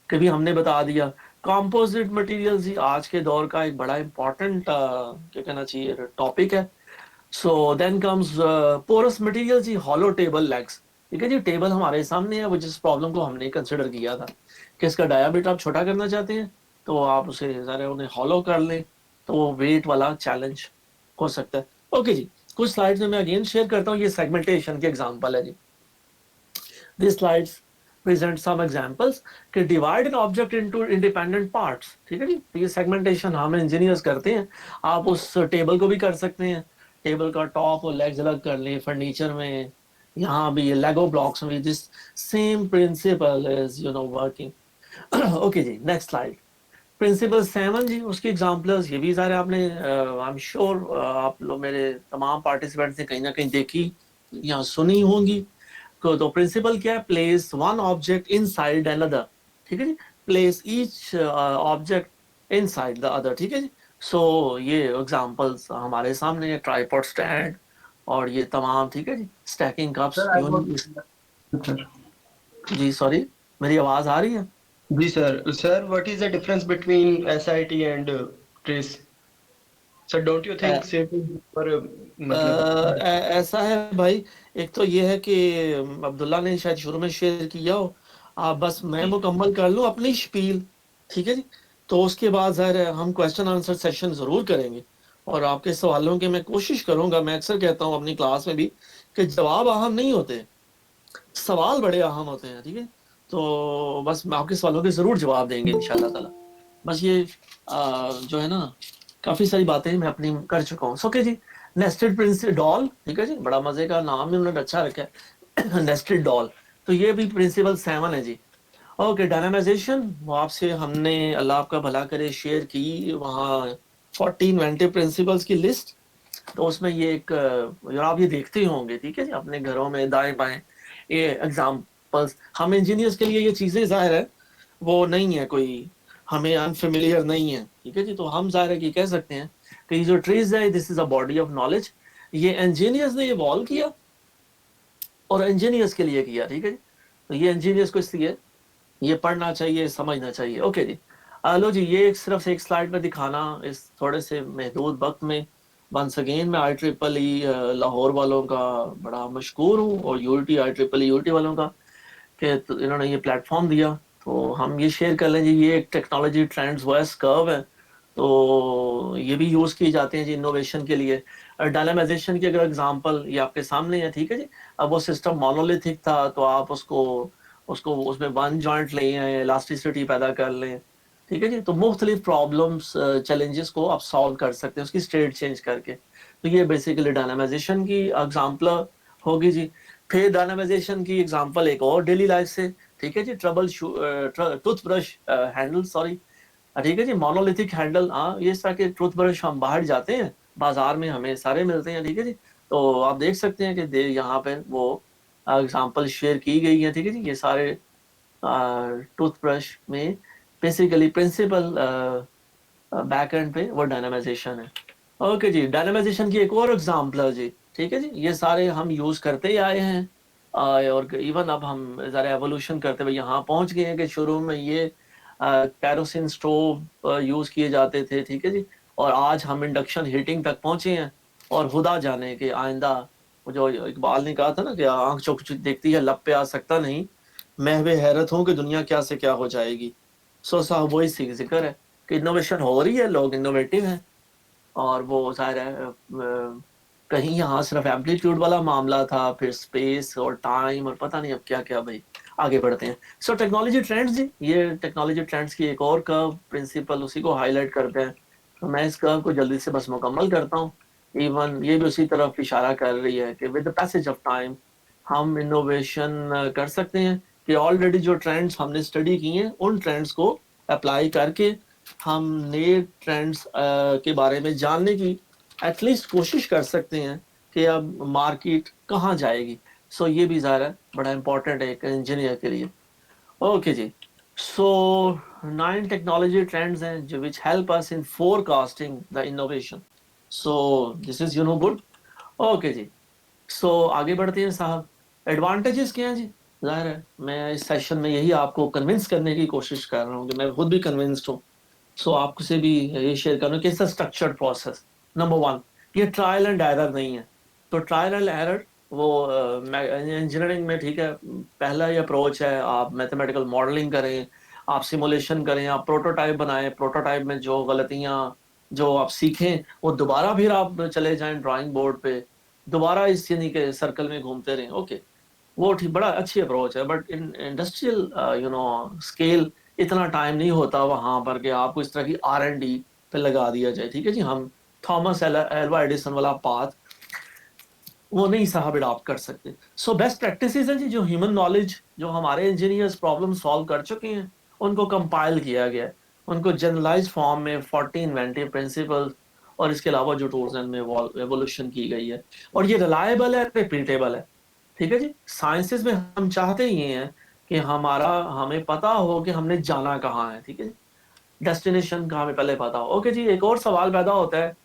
के भी हमने बता दिया। कंपोजिट मटेरियल्स जी आज के दौर का एक बड़ा इंपॉर्टेंट क्या कहना चाहिए टॉपिक है। So then comes porous material जी, हॉलो टेबल लेग्स, ठीक है जी। टेबल हमारे सामने है, वो जिस प्रॉब्लम को हमने कंसिडर किया था कि इसका डायामीटर आप छोटा करना चाहते हैं तो आप उसे ज़रा उन्हें हॉलो कर लें तो वो वेट वाला चैलेंज हो सकता है। ओके जी, कुछ स्लाइड्स में मैं अगेन शेयर करता हूँ, ये सेगमेंटेशन के एग्जांपल है जी। This slides present some examples कि divide an object into independent parts, ठीक है जी। तो ये सेगमेंटेशन हम इंजीनियर्स करते हैं, आप उस टेबल को भी कर सकते हैं, टेबल का टॉप और लेग्स अलग कर लें। फर्नीचर में यहाँ भी लेगो ब्लॉक्स में this same principle is working. Okay जी, नेक्स्ट स्लाइड। प्रिंसिपल 7 जी, उसकी एग्जांपल्स ये भी सारे आपने आई एम श्योर आप लोग मेरे तमाम पार्टिसिपेंट्स ने कहीं ना कहीं देखी या सुनी होंगी। तो प्रिंसिपल क्या है, place one object inside another, ठीक है जी। Place each object inside the other, ठीक है जी। सो ये एग्जांपल्स हमारे सामने है, ट्राइपॉड स्टैंड और ये तमाम, ठीक है जी, स्टैकिंग कप्स। सर जी सॉरी, मेरी आवाज आ रही है? जी sir. Sir, what is the difference between SIT and trace? Sir, don't you think same पर मतलब ऐसा है भाई, एक तो ये है कि अब्दुल्ला ने शायद शुरू में शेयर किया हो, आप बस मैं मुकम्मल कर लूँ अपनी स्पील, ठीक है जी। तो उसके बाद ज़ाहिर है हम क्वेश्चन आंसर सेशन ज़रूर करेंगे और आपके सवालों की मैं कोशिश करूंगा। मैं अक्सर कहता हूँ अपनी क्लास में भी कि जवाब अहम नहीं होते, सवाल बड़े अहम होते हैं, ठीक है। तो बस मैं आपके सवालों के ज़रूर जवाब देंगे इंशाल्लाह ताला। बस ये जो है ना काफ़ी सारी बातें मैं अपनी कर चुका हूँ। ओके जी, नेस्टेड प्रिंस डॉल, ठीक है जी, बड़ा मजे का नाम भी उन्होंने अच्छा रखा है नेस्टेड डॉल। तो ये भी प्रिंसिपल 7 है जी। ओके, डायनामाइजेशन वो आपसे हमने अल्लाह आपका भला करे शेयर की वहाँ 14 इन्वेंटिव प्रिंसिपल्स की लिस्ट। तो उसमें ये एक आप ये देखते ही होंगे, ठीक है जी, अपने घरों में दाएं बाएं ये एग्जाम्पल्स। हम इंजीनियर्स के लिए ये चीज़ें ज़ाहिर है वो नहीं है, कोई हमें अनफेमिलियर नहीं है, ठीक है जी। तो हम ज़ाहिर है कि कह सकते हैं कि ये जो ट्रीज है this is a body of knowledge, ये इंजीनियर्स ने इवॉल्व किया और इंजीनियर्स के लिए किया, ठीक है जी। तो ये इंजीनियर्स को इसलिए ये पढ़ना चाहिए, समझना चाहिए। ओके जी, लो जी, ये एक सिर्फ एक स्लाइड में दिखाना इस थोड़े से महदूद वक्त में। वंस अगेन मैं IEEE लाहौर वालों का बड़ा मशहूर हूँ और IEEE यूटी वालों का कि तो इन्होंने ये प्लेटफॉर्म दिया तो हम ये शेयर कर लें जी। ये एक टेक्नोलॉजी ट्रेंड्स वॉइस कर्व है, तो ये भी यूज़ किए जाते हैं जी इनोवेशन के लिए। डायनामाइजेशन की अगर एग्जांपल ये आपके सामने है, ठीक है जी। अब वो सिस्टम मोनोलिथिक था तो आप उसको उसको उसमें वन जॉइंट ले आए, इलास्टिसिटी पैदा कर लें, ठीक है जी। तो मुख्तलिफ प्रॉब्लम्स चैलेंजेस को आप सॉल्व कर सकते हैं उसकी स्टेट चेंज करके। तो ये बेसिकली डायनामाइजेशन की एग्जांपल होगी जी। फिर डायनामाइजेशन की एग्जांपल एक और डेली लाइफ से, ठीक है जी, टूथब्रश हैंडल, सॉरी, ठीक है जी, मोनोलिथिक हैंडल। हाँ, ये इस तरह के टूथब्रश हम बाहर जाते हैं बाजार में हमें सारे मिलते हैं, ठीक है जी। तो आप देख सकते हैं कि यहाँ पे वो एग्जांपल शेयर की गई है, ठीक है जी। ये सारे टूथब्रश में बेसिकली प्रिंसिपल बैक एंड पे वो डायनामाइजेशन है। ओके जी, डायनामाइजेशन की एक और एग्जांपल है जी, ठीक है जी। ये सारे हम यूज करते ही आए हैं और इवन अब हम ज़रा एवोल्यूशन करते हुए यहाँ पहुंच गए हैं कि शुरू में ये कैरोसिन स्टोव यूज किए जाते थे, ठीक है जी। और आज हम इंडक्शन हीटिंग तक पहुंचे हैं और खुदा जाने कि आइंदा, जो इकबाल ने कहा था ना कि आंख जो कुछ देखती है लब पे आ सकता नहीं, मैं भी हैरत हूँ कि दुनिया क्या से क्या हो जाएगी। सो साहब वही जिक्र है कि इनोवेशन हो रही है, लोग इनोवेटिव हैं और वो जाहिर है कहीं यहाँ सिर्फ एम्पलीट्यूड वाला मामला था, फिर स्पेस और टाइम और पता नहीं अब क्या क्या। भाई आगे बढ़ते हैं। सो टेक्नोलॉजी ट्रेंड्स जी, ये टेक्नोलॉजी ट्रेंड्स की एक और कर्व प्रिंसिपल, उसी को हाईलाइट करते हैं। तो मैं इस कर्व को जल्दी से बस मुकम्मल करता हूँ। इवन ये भी उसी तरफ इशारा कर रही है कि with the passage of time हम इनोवेशन कर सकते हैं कि ऑलरेडी जो ट्रेंड्स हमने स्टडी किए हैं उन ट्रेंड्स को अप्लाई करके हम नए ट्रेंड्स के बारे में जानने की एटलीस्ट कोशिश कर सकते हैं कि अब मार्केट कहाँ जाएगी। सो ये भी ज़रा बड़ा इंपॉर्टेंट है एक इंजीनियर के लिए। ओके जी, सो 9 टेक्नोलॉजी ट्रेंड्स हैं जो which help us in forecasting the innovation. So this is good. Okay जी, सो आगे बढ़ते हैं साहब। एडवांटेजेस क्या हैं जी? जाहिर है मैं इस सेशन में यही आपको कन्विंस करने की कोशिश कर रहा हूँ कि मैं खुद भी कन्विंस्ड हूँ। सो आपसे भी ये शेयर करूँ कि it's a structured process. Number 1, ये ट्रायल एंड एरर नहीं है। तो ट्रायल एंड एरर वो इंजीनियरिंग में, ठीक है, पहला ये अप्रोच है, आप मैथमेटिकल मॉडलिंग करें, आप सिमुलेशन करें, आप प्रोटोटाइप बनाएं, प्रोटोटाइप में जो गलतियां जो आप सीखें वो दोबारा फिर आप चले जाएं ड्राइंग बोर्ड पे, दोबारा इस यानी के सर्कल में घूमते रहें। ओके, वो ठीक, बड़ा अच्छी अप्रोच है। बट इन इंडस्ट्रियल स्केल इतना टाइम नहीं होता वहां पर कि आपको इस तरह की R&D पे लगा दिया जाए, ठीक है जी। हम थॉमस एल्वा एडिसन वाला पाथ वो नहीं साहब अडॉप्ट कर सकते। सो बेस्ट प्रैक्टिसेस हैं जी, जो ह्यूमन नॉलेज जो हमारे इंजीनियर्स प्रॉब्लम सॉल्व कर चुके हैं उनको कंपाइल किया गया है, उनको जनरलाइज फॉर्म में 40 इन्वेंटिव प्रिंसिपल्स और इसके अलावा जो टूल्स हैं में एवोल्यूशन की गई है। और ये रिलायबल है, रिपीटेबल है, ठीक है जी। साइंसेस में हम चाहते ही हैं कि हमें पता हो कि हमने जाना कहाँ है, ठीक है जी, डेस्टिनेशन का हमें पहले पता हो। ओके जी, एक और सवाल पैदा होता है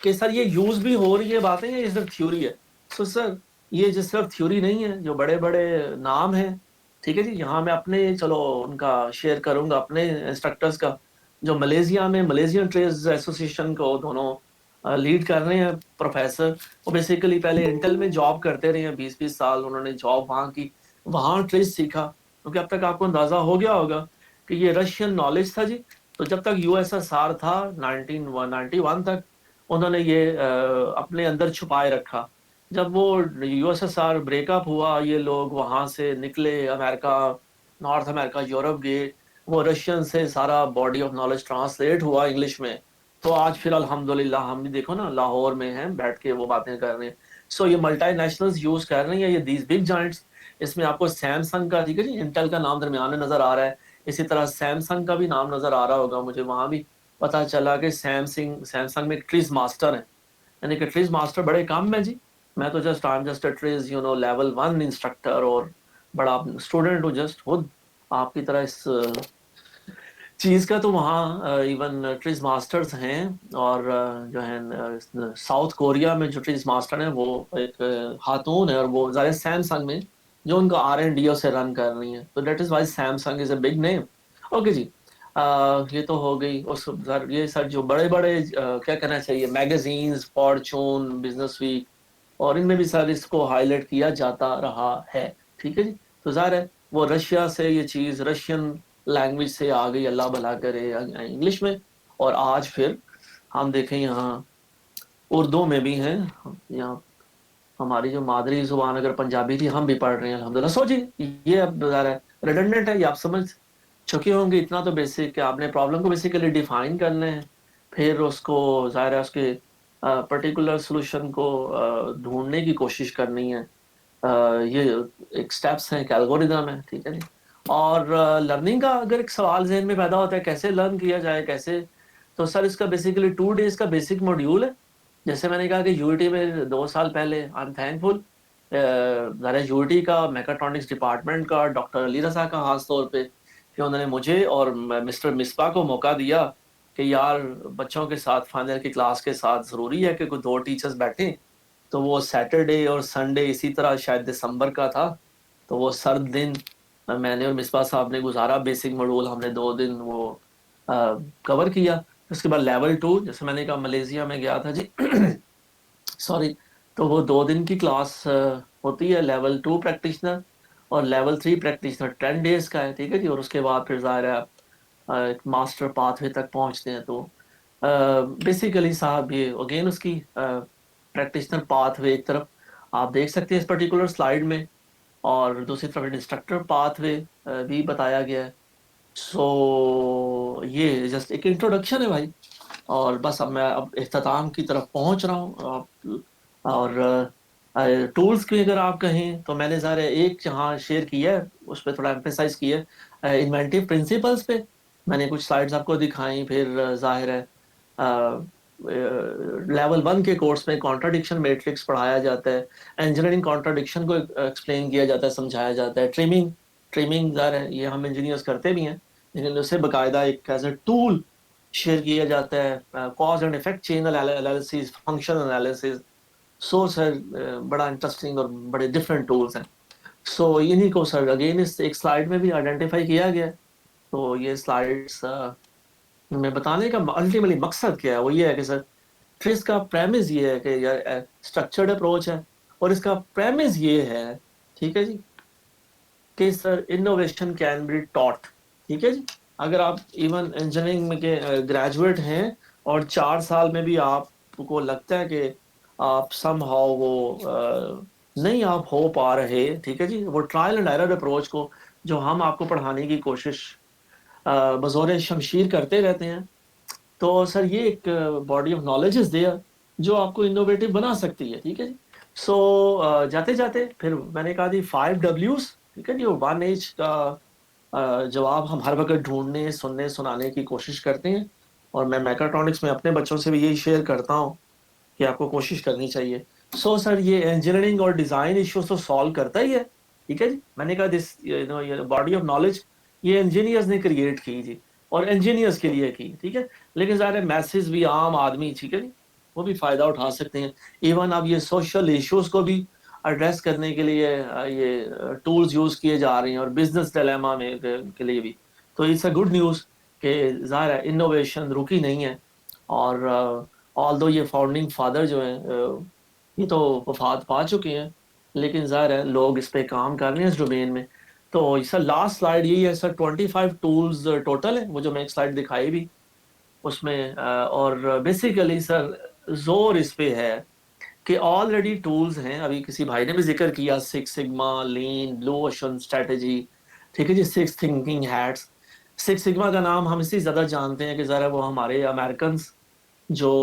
कि सर ये यूज भी हो रही है बातें या ये सिर्फ थ्योरी है? तो सर ये जो सिर्फ थ्योरी नहीं है, जो बड़े बड़े नाम हैं, ठीक है जी, यहाँ मैं अपने चलो उनका शेयर करूंगा अपने इंस्ट्रक्टर्स का, जो मलेशिया में मलेशियन ट्रेड्स एसोसिएशन को दोनों लीड कर रहे हैं प्रोफेसर। वो बेसिकली पहले इंटेल में जॉब करते रहे हैं, 20-20 साल उन्होंने जॉब वहाँ की, वहाँ ट्रेस सीखा, क्योंकि अब तक आपको अंदाजा हो गया होगा कि ये रशियन नॉलेज था जी। तो जब तक USSR था 1991 तक उन्होंने ये अपने अंदर छुपाए रखा। जब वो USSR ब्रेकअप हुआ, ये लोग वहाँ से निकले, अमेरिका, नॉर्थ अमेरिका, यूरोप गए, वो रशियन से सारा बॉडी ऑफ नॉलेज ट्रांसलेट हुआ इंग्लिश में। तो आज फिर अल्हम्दुलिल्लाह हम भी देखो ना लाहौर में हैं बैठ के वो बातें कर रहे हैं। सो ये मल्टीनेशनल्स यूज कर रही हैं, ये दीज बिग जाइंट्स। इसमें आपको सैमसंग का, ठीक है जी, इंटेल का नाम दरमियान में नजर आ रहा है, इसी तरह सैमसंग का भी नाम नजर आ रहा होगा। मुझे वहां भी पता चला कि सैमसंग में ट्रीज मास्टर है, यानी कि ट्रीज मास्टर बड़े कम है जी। मैं तो just I am just a trees level 1 instructor और बड़ा स्टूडेंट हूँ जस्ट खुद आपकी तरह इस चीज का। तो वहाँ इवन ट्रीज मास्टर्स हैं और जो है साउथ कोरिया में जो ट्रीज मास्टर हैं वो एक खातून है और वो ज़ाहिर सैमसंग में जो उनका R&D से रन कर रही हैं। तो that is why Samsung is a big name. Okay जी, ये तो हो गई। उस ये सर जो बड़े बड़े क्या कहना चाहिए मैगजीन्स, फॉर्चून, बिजनेस वीक और इनमें भी सर इसको हाईलाइट किया जाता रहा है, ठीक है जी। तो ज़ाहिर है वो रशिया से ये चीज़ रशियन लैंग्वेज से आ गई, अल्लाह भला करे, इंग्लिश में, और आज फिर हम देखें यहाँ उर्दू में भी हैं। यहाँ हमारी जो मादरी जुबान अगर पंजाबी थी हम भी पढ़ रहे हैं अल्हम्दुलिल्लाह। सो जी ये अब रिडंडेंट है, ये आप समझ चुके होंगे। इतना तो बेसिक कि आपने प्रॉब्लम को बेसिकली डिफाइन करना है, फिर उसको ज़ाहिर है उसके पर्टिकुलर सोल्यूशन को ढूंढने की कोशिश करनी है। ये एक स्टेप्स हैं, एक एल्गोरिदम है, ठीक है जी। और लर्निंग का अगर एक सवाल जहन में पैदा होता है कैसे लर्न किया जाए, कैसे, तो सर इसका बेसिकली 2 डेज का बेसिक मॉड्यूल है। जैसे मैंने कहा कि यूटी में 2 साल पहले आई एम थैंकफुल ज़रा यूटी का मैकाट्रॉनिक्स डिपार्टमेंट का डॉक्टर अली रज़ा का खास तौर पे कि उन्होंने मुझे और मिस्टर मिसबा को मौका दिया कि यार बच्चों के साथ फाइनल की क्लास के साथ ज़रूरी है कि कोई 2 टीचर्स बैठें। तो वो सैटरडे और संडे इसी तरह शायद दिसंबर का था, तो वो सर्द दिन मैंने और मिसबा साहब ने गुजारा। बेसिक मॉड्यूल हमने 2 दिन वो कवर किया। उसके बाद लेवल 2 जैसे मैंने कहा मलेशिया में गया था जी सॉरी, तो वो 2 दिन की क्लास होती है, लेवल 2 प्रैक्टिशनर और लेवल 3 प्रैक्टिशनर 10 डेज का है, ठीक है जी। और उसके बाद फिर ज़ाहिर है आप एक मास्टर पाथवे तक पहुंचते हैं। तो बेसिकली साहब ये अगेन उसकी प्रैक्टिशनर पाथवे एक तरफ आप देख सकते हैं इस पर्टिकुलर स्लाइड में, और दूसरी तरफ इंस्ट्रक्टर पाथवे भी बताया गया है। सो ये जस्ट एक इंट्रोडक्शन है भाई, और बस अब मैं अब इख्तिताम की तरफ पहुंच रहा हूँ। और टूल्स की अगर आप कहें तो मैंने ज़रा एक जहाँ शेयर किया है उस पर थोड़ा एम्फेसाइज किया है इन्वेंटिव प्रिंसिपल्स पे। मैंने कुछ स्लाइड्स आपको दिखाई। फिर जाहिर है लेवल 1 के कोर्स में कॉन्ट्राडिक्शन मैट्रिक्स पढ़ाया जाता है, इंजीनियरिंग कॉन्ट्राडिक्शन को एक्सप्लेन किया जाता है, समझाया जाता है। ट्रिमिंग ज़ाहिर है ये हम इंजीनियर्स करते भी हैं, लेकिन उससे बाकायदा एक एज ए टूल शेयर किया जाता है। Cause and effect chain analysis, function analysis, so sir बड़ा इंटरेस्टिंग और बड़े डिफरेंट टूल्स हैं। सो इन्हीं को सर अगेन इस एक स्लाइड में भी आइडेंटिफाई किया गया है। तो ये स्लाइड्स में बताने का अल्टीमेटली मकसद क्या है, वो ये है कि सर ट्रिस का प्रेमिस ये है कि यार स्ट्रक्चर्ड अप्रोच है, और इसका प्रेमिस ये है, ठीक है जी, कि sir innovation can be taught, ठीक है जी। अगर आप इवन इंजीनियरिंग में के ग्रेजुएट हैं और 4 साल में भी आपको लगता है कि आप समहाउ वो नहीं आप हो पा रहे, ठीक है जी, वो ट्रायल एंड एरर अप्रोच को जो हम आपको पढ़ाने की कोशिश बज़ौर शमशीर करते रहते हैं, तो सर ये एक body of knowledge is there जो आपको इनोवेटिव बना सकती है, ठीक है जी। सो जाते जाते फिर मैंने कहा थी 5 Ws, ठीक है जी। और 1 H का जवाब हम हर वक्त ढूंढने, सुनने, सुनाने की कोशिश करते हैं, और मैं मैकाट्रॉनिक्स में अपने बच्चों से भी यही शेयर करता हूँ कि आपको कोशिश करनी चाहिए। सो सर ये इंजीनियरिंग और डिज़ाइन इश्यूज तो सॉल्व करता ही है, ठीक है जी। मैंने कहा दिस ये बॉडी ऑफ नॉलेज ये इंजीनियर्स ने क्रिएट की जी, और इंजीनियर्स के लिए की, ठीक है। लेकिन ज़ाहिर मैसेज भी आम आदमी, ठीक है जी, वो भी फ़ायदा उठा सकते हैं। इवन अब ये सोशल इश्यूज को भी एड्रेस करने के लिए ये टूल्स यूज़ किए जा रहे हैं, और बिजनेस डिलेमा में के लिए भी। तो इट्स अ गुड न्यूज़ कि ज़ाहिर है इनोवेशन रुकी नहीं है। और ऑल्दो ये फाउंडिंग फादर जो हैं ये तो वफात पा चुके हैं, लेकिन ज़ाहिर है लोग इस पे काम कर रहे हैं इस डोमेन में। तो सर लास्ट स्लाइड यही है सर, 25 टूल्स टोटल है, वो जो मैं एक स्लाइड दिखाई भी उसमें। और बेसिकली सर जोर इस पे है कि ऑलरेडी टूल्स हैं, अभी किसी भाई ने भी जिक्र किया 6 सिग्मा, लीन, ब्लू ओशन स्ट्रेटजी, ठीक है जी, 6 थिंकिंग हैट्स। 6 सिग्मा का नाम हम इसलिए ज़्यादा जानते हैं कि ज़रा वो हमारे अमेरिकन जो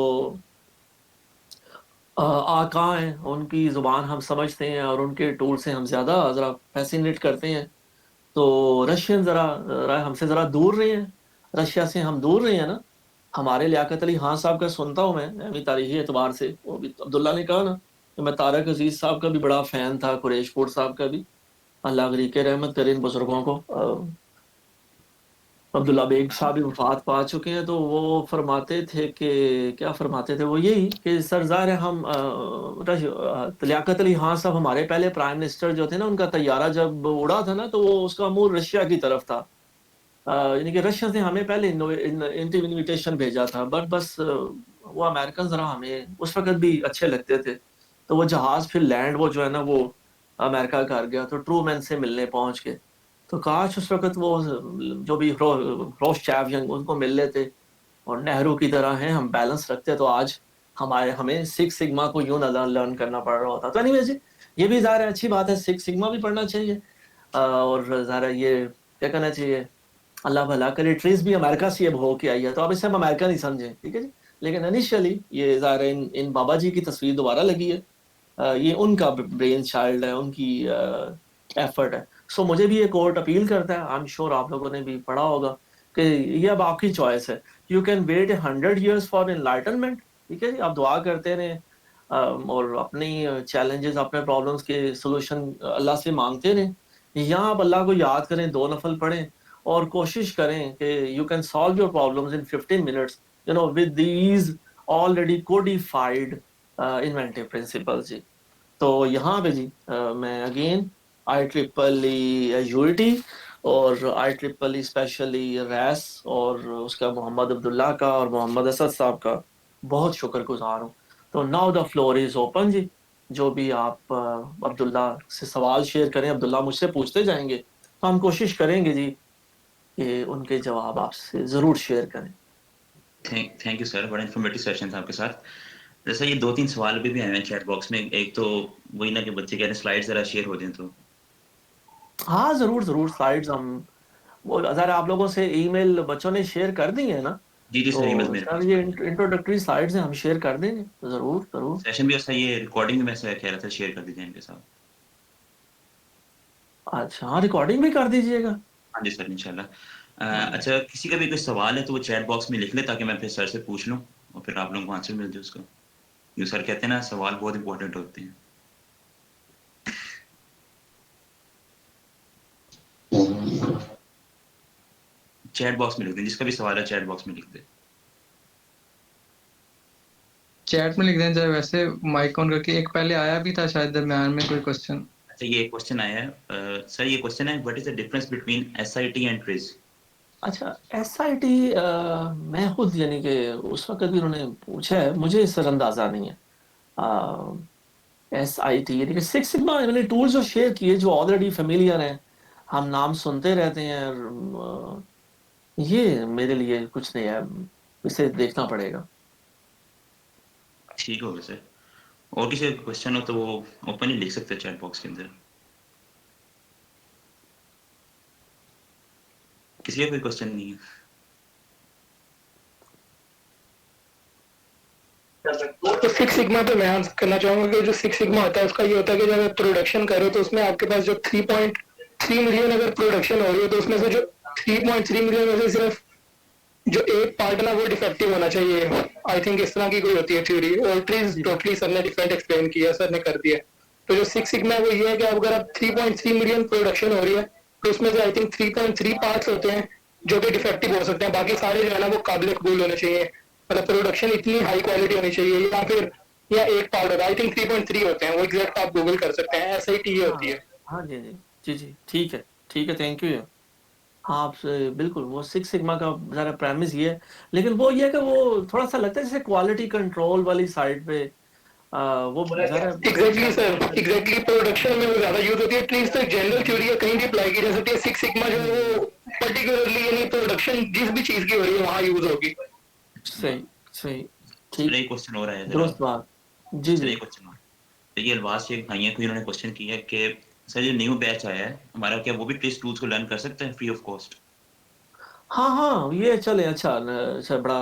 आका हैं उनकी ज़ुबान हम समझते हैं, और उनके टूल से हम ज़्यादा ज़रा फैसिनेट करते हैं। तो रशियन ज़रा हमसे ज़रा दूर रहे हैं, रशिया से हम दूर रहे हैं ना। हमारे लियाकत अली खान साहब का सुनता हूँ मैं अभी तारीखी एतबार से, वो भी अब्दुल्ला ने कहा ना कि मैं तारक अजीज साहब का भी बड़ा फ़ैन था, कुरैशपुर साहब का भी, अल्लाह गरीक रहमत करे इन बुजुर्गों को। अब्दुल्ला बेग साहब भी वफात पा चुके हैं, तो वो फरमाते थे कि क्या फरमाते थे वो, यही कि सरजार है हम लियाकत अली खान साहब हमारे पहले प्राइम मिनिस्टर जो थे ना, उनका तैयारा जब उड़ा था ना तो वो उसका मुंह रशिया की तरफ था। यानी कि रशिया ने हमें पहले इनविटेशन भेजा था, बट बस वो अमेरिकन जरा हमें उस वक्त भी अच्छे लगते थे। तो वो जहाज फिर लैंड वो जो है ना वो अमेरिका कर गया, तो ट्रू मैन से मिलने पहुंच के, तो काश उस वक्त वो जो भी रोश चैवियन उनको मिल लेते, और नेहरू की तरह हैं हम बैलेंस रखते, तो आज हमें 6 सिग्मा को यूं लर्न करना पड़ रहा होता। तो एनीवेज ये भी ज़ाहिर है अच्छी बात है, 6 सिग्मा भी पढ़ना चाहिए। और ज़ाहिर है ये क्या कहना चाहिए, अल्लाह भला करे ट्रेस भी अमेरिका से अब हो के आई है, तो अब इसे हम अमेरिका नहीं समझें, ठीक है जी। लेकिन इनिशियली ये ज़ाहिर है इन बाबा जी की तस्वीर दोबारा लगी है, ये उनका ब्रेन चाइल्ड है, उनकी एफर्ट है। सो मुझे भी ये कोर्ट अपील करता है, आई एम श्योर आप लोगों ने भी पढ़ा होगा कि ये अब आपकी चॉइस है, you can wait 100 years for enlightenment, ठीक है जी, आप दुआ करते रहें और अपनी चैलेंजेस, अपने प्रॉब्लम्स के सोल्यूशन अल्लाह से मांगते रहें, या आप अल्लाह को याद करें, 2 नफल पढ़ें और कोशिश करें कि you can solve your problems in 15 minutes, you know, with these already codified inventive principles जी। तो यहाँ पे जी मैं अगेन IEEE यूनिटी और IEEE स्पेशली रैस और उसका मोहम्मद अब्दुल्ला का और मोहम्मद असद साहब का बहुत शुक्रगुजार हूँ। तो now the floor is open जी, जो भी आप अब्दुल्ला से सवाल शेयर करें, अब्दुल्ला मुझसे पूछते जाएंगे, तो हम कोशिश करेंगे जी कि उनके जवाब आपसे जरूर शेयर करें। थैंक यू सर, बड़ा इन्फॉर्मेटिव सेशन था आपके साथ। जैसा ये 2-3 सवाल अभी भी आए हैं चैट बॉक्स में। एक तो वही ना कि बच्चे कह रहे हैं स्लाइड जरा शेयर हो जाए तो। हाँ जरूर जरूर, स्लाइड्स हम वो अगर आप लोगों से ईमेल बच्चों ने शेयर कर दी है ना, जी जी सर, ईमेल तो मेरे सर पास ये पड़ी है। इंट्रोडक्टरी स्लाइड्स हैं, हम शेयर कर देंगे जरूर जरूर। सेशन भी ऐसा, ये रिकॉर्डिंग में मैं कह रहा था शेयर कर दीजिए इनके साथ। अच्छा हाँ, रिकॉर्डिंग भी कर दीजिएगा। हाँ जी सर, इंशाल्लाह। हाँ। अच्छा, किसी का भी कोई सवाल है तो वो चैट बॉक्स में लिख ले, ताकि मैं फिर सर से पूछ लूँ और फिर आप लोगों को आंसर मिल जाए उसका। जो सर कहते हैं ना, सवाल बहुत इंपॉर्टेंट होते हैं। चैट बॉक्स में लिख दें, जिसका भी सवाल है चैट बॉक्स में लिख दे। चैट में लिख दें चाहे वैसे माइक ऑन करके। एक पहले आया भी था शायद दरम्यान में कोई क्वेश्चन। अच्छा, ये क्वेश्चन आया है सर, ये क्वेश्चन है, what is the difference between SIT and trees? अच्छा SIT मैं खुद यानी कि उस वक्त भी उन्होंने पूछा है, मुझे इस पर अंदाजा नहीं है। SIT यानी कि सिक्स सिग्मा, मैंने टूल्स जो शेयर किए जो ऑलरेडी फेमिलियर हैं, हम नाम सुनते रहते हैं और, ये मेरे लिए कुछ नहीं है, इसे देखना पड़ेगा। ठीक होगा सर। और किसी का क्वेश्चन हो तो वो ओपनली लिख सकते हैं चैट बॉक्स के अंदर। किसी का कोई क्वेश्चन नहीं है? तो सिक्स सिग्मा पे मैं आंसर करना चाहूंगा कि जो सिक्स सिग्मा होता है उसका ये होता है कि जब आप प्रोडक्शन करो तो उसमें आपके पास जो 3.3 मिलियन अगर प्रोडक्शन हो रही है तो उसमें से जो 3.3 मिलियन में से सिर्फ जो एक पार्ट ना वो डिफेक्टिव होना चाहिए। आई थिंक इस तरह की कोई होती है थ्योरी, और ट्रीज टोटली सर ने डिफरेंट एक्सप्लेन किया, सर ने कर दिया। तो जो सिक्स सिग्मा है वो ये है कि अगर आप 3.3 मिलियन प्रोडक्शन हो रही है तो उसमें से आई थिंक 3.3 पार्ट्स होते हैं जो कि डिफेक्टिव हो सकते हैं, बाकी सारे जो है ना वो काबिल कबूल होने चाहिए। मतलब प्रोडक्शन इतनी हाई क्वालिटी होनी चाहिए, या फिर या एक पार्ट होता है, आई थिंक 3.3 होते हैं, वो एग्जैक्ट आप गूगल कर सकते हैं, SIT ये होती है। हाँ जी जी जी जी, ठीक है, थैंक यू। हाँ आपसे बिल्कुल, वो सिक्स सिग्मा का जरा प्रेमिस ये है, लेकिन वो ये है कि वो थोड़ा सा लगता है जैसे क्वालिटी कंट्रोल वाली साइड पे वो जरा। एग्जैक्टली सर, एग्जैक्टली प्रोडक्शन में वो ज्यादा यूज होती है। ट्रीज तो जनरल थ्योरी है, कहीं भी अप्लाई की जा सकती है। सिक्स सिग्मा जो है वो पर्टिकुलरली यानी प्रोडक्शन जिस भी चीज की हो रही है वहां यूज होगी। सही सही, सर ठीक, एक क्वेश्चन हो रहा है दुरुस्त बात। जी सर जी एक क्वेश्चन और। तो ये अलवाज शेख भाई हैं, कोई उन्होंने क्वेश्चन किया है कि सर जो न्यू बैच आया है हमारा, क्या वो भी ट्रिज टूल्स को लर्न कर सकते हैं फ्री ऑफ कॉस्ट? हाँ हाँ, ये चले, अच्छा बड़ा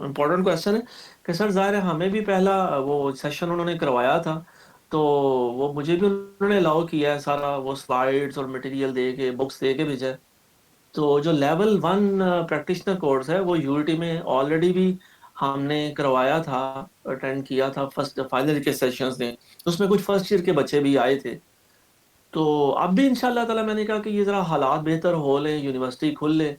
इम्पोर्टेंट क्वेश्चन है कि सर जाहिर है हमें भी पहला वो सेशन उन्होंने करवाया था, तो वो मुझे भी उन्होंने अलाउ किया है, सारा वो स्लाइड्स और मटेरियल दे के, बुक्स दे के भेजा है। तो जो लेवल 1 प्रैक्टिशनर कोर्स है वो यूनिटी में ऑलरेडी भी हमने करवाया था, अटेंड किया था फर्स्ट फाइनल के सेशंस में, उसमें कुछ फर्स्ट ईयर के बच्चे भी आए थे। तो अब भी इंशाल्लाह ताला मैंने कहा कि ये ज़रा हालात बेहतर हो ले, यूनिवर्सिटी खुल ले,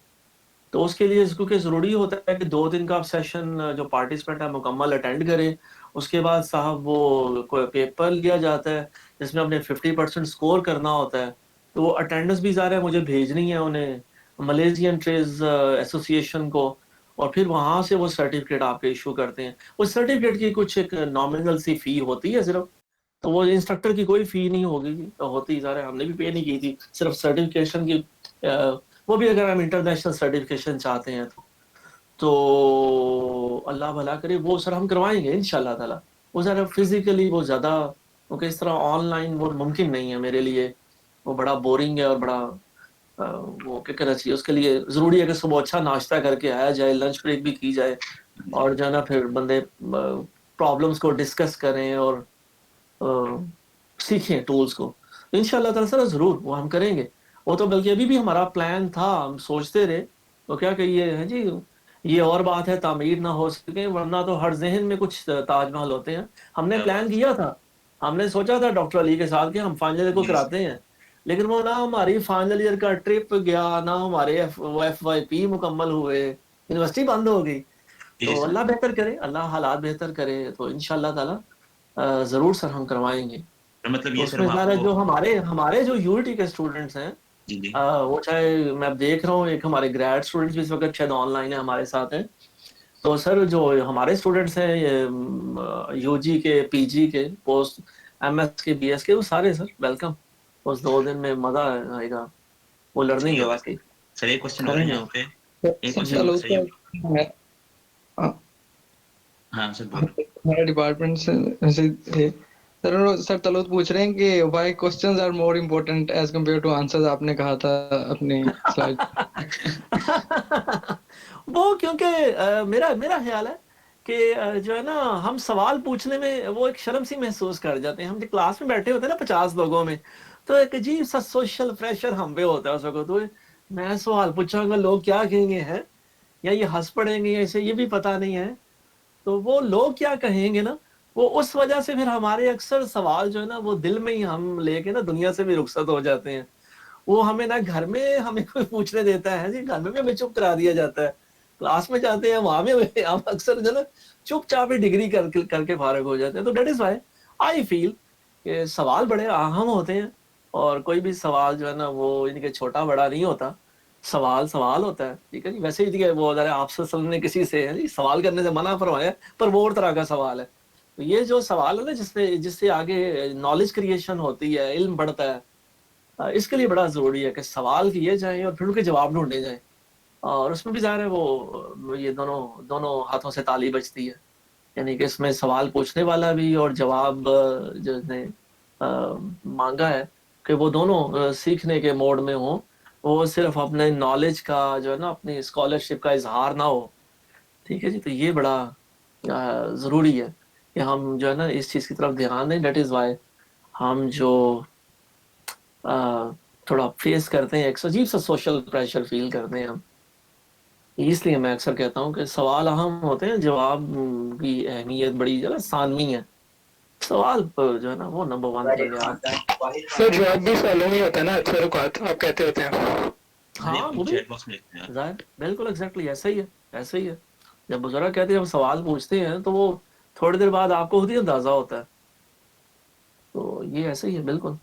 तो उसके लिए क्योंकि ज़रूरी होता है कि 2 दिन का आप सेशन जो पार्टिसिपेंट है मुकम्मल अटेंड करे। उसके बाद साहब वो कोई पेपर लिया जाता है जिसमें अपने 50% स्कोर करना होता है, तो वो अटेंडेंस भी ज़ाहिर है मुझे भेजनी है उन्हें मलेशियन ट्रेज एसोसिएशन को, और फिर वहाँ से वो सर्टिफिकेट आपके इशू करते हैं। उस सर्टिफिकेट की कुछ एक नॉमिनल सी फ़ी होती है सिर्फ, तो वो इंस्ट्रक्टर की कोई फ़ी नहीं होगी, होती ज़ाहिर है हमने भी पे नहीं की थी, सिर्फ सर्टिफिकेशन की वो भी अगर हम इंटरनेशनल सर्टिफिकेशन चाहते हैं तो अल्लाह भला करे, वो सर हम करवाएंगे इंशाल्लाह ताला। वो ज़रा फिजिकली वो ज़्यादा, क्योंकि इस तरह ऑनलाइन वो मुमकिन नहीं है मेरे लिए, वो बड़ा बोरिंग है और बड़ा वो क्या करना चाहिए, उसके लिए ज़रूरी है कि सुबह अच्छा नाश्ता करके आया जाए, लंच ब्रेक भी की जाए, और जो है ना फिर बंदे प्रॉब्लम्स को डिस्कस करें और सीखें टूल्स को। इंशाल्लाह ताला सर ज़रूर वो हम करेंगे। वो तो बल्कि अभी भी हमारा प्लान था, हम सोचते रहे तो क्या कहिए है जी, ये और बात है तामीर ना हो सके, वरना तो हर जहन में कुछ ताजमहल होते हैं। हमने क्या प्लान बात किया था, हमने सोचा था डॉक्टर अली के साथ कि हम फाइनल ईयर को जी कराते हैं, लेकिन वो ना हमारी फाइनल ईयर का ट्रिप गया, ना हमारे FYP मुकम्मल हुए, यूनिवर्सिटी बंद हो गई। जी तो जी सर। अल्लाह बेहतर करे, अल्लाह हालात बेहतर करे, तो इंशाल्लाह ताला जरूर सर हम करवाएंगे। तो मतलब तो ये फिर उसमें हम ज़ाहिर है आपको जो हमारे हमारे जो यूनिटी के स्टूडेंट्स हैं, जी जी वो चाहे मैं अब देख रहा हूँ एक हमारे ग्रेड स्टूडेंट्स भी इस वक्त शायद ऑनलाइन है हमारे साथ हैं। तो सर जो हमारे स्टूडेंट्स हैं ये UG के, PG के, पोस्ट MS के, BS के, वो सारे सर वेलकम। उस 2 दिन में मजा आएगा, वो सही लर्निंग है होगा सर। वाकई। सर एक क्वेश्चन और है करेंगे यहाँ हम। पे। एक सर क्वेश्चन जी और तलोत सर ये। का हाँ सर बोलो। हमारे डिपार्टमेंट से है। सर तलोत पूछ रहे हैं कि why questions are more important as compared to answers, आपने कहा था अपनी स्लाइड। वो क्योंकि मेरा मेरा ख्याल है कि जो है ना, हम सवाल पूछने में वो एक शर्म सी महसूस कर जाते हैं। हम जो क्लास में बैठे होते हैं ना 50 लोगों में, तो एक अजीब सा सोशल प्रेशर हम पे होता है उस वक्त। तो मैं सवाल पूछूंगा, लोग क्या कहेंगे हैं, या ये हंस पड़ेंगे, या इसे ये भी पता नहीं है। तो वो लोग क्या कहेंगे ना, वो उस वजह से फिर हमारे अक्सर सवाल जो है ना, वो दिल में ही हम लेके ना दुनिया से भी रुखसत हो जाते हैं। वो हमें ना घर में हमें कोई पूछने देता है जी, घर में भी हमें चुप करा दिया जाता है। क्लास में जाते हैं, वहां में हम अक्सर जो है ना चुपचाप ही डिग्री करके फारग हो जाते हैं। तो that is why I feel कि सवाल बड़े अहम होते हैं, और कोई भी सवाल जो है ना वो इनके छोटा बड़ा नहीं होता। सवाल सवाल होता है, ठीक है जी। वैसे ही ठीक है, वो अगर आपसे ने किसी से है जी सवाल करने से मना फरमाया, पर वो और तरह का सवाल है। तो ये जो सवाल है ना, जिससे जिससे आगे नॉलेज क्रिएशन होती है, इल्म बढ़ता है, इसके लिए बड़ा जरूरी है कि सवाल किए जाएं और फिर उनके जवाब ढूंढे जाएं। और उसमें भी ज़ाहिर है वो ये दोनों दोनों हाथों से ताली बजती है। यानी कि इसमें सवाल पूछने वाला भी और जवाब जिसने मांगा है, कि वो दोनों सीखने के मोड में हो। वो सिर्फ अपने नॉलेज का जो है ना, अपनी स्कॉलरशिप का इजहार ना हो। ठीक है जी। तो ये बड़ा ज़रूरी है कि हम जो है ना इस चीज़ की तरफ ध्यान दें। डेट इज़ वाई हम जो थोड़ा फेस करते हैं, एक अजीब सा सोशल प्रेशर फील करते हैं हम। इसलिए मैं अक्सर कहता हूँ कि सवाल अहम होते हैं, जवाब की अहमियत बड़ी जो है सानवी है। सवाल पर जो है ना वो नंबर 1 पे आप। सर जवाब भी सवालों में ही होता है ना, अक्सर औकात आप कहते होते हैं। हाँ अरे वो भी चैट बॉक्स में लिखते हैं यार। जाहिर, बिल्कुल एग्जैक्टली ऐसा ही है, ऐसा ही है। जब बुजुर्ग कहते हैं हम सवाल पूछते हैं, तो वो थोड़ी देर बाद आपको खुद ही अंदाजा होता है। तो ये ऐसा ही है बिल्कुल।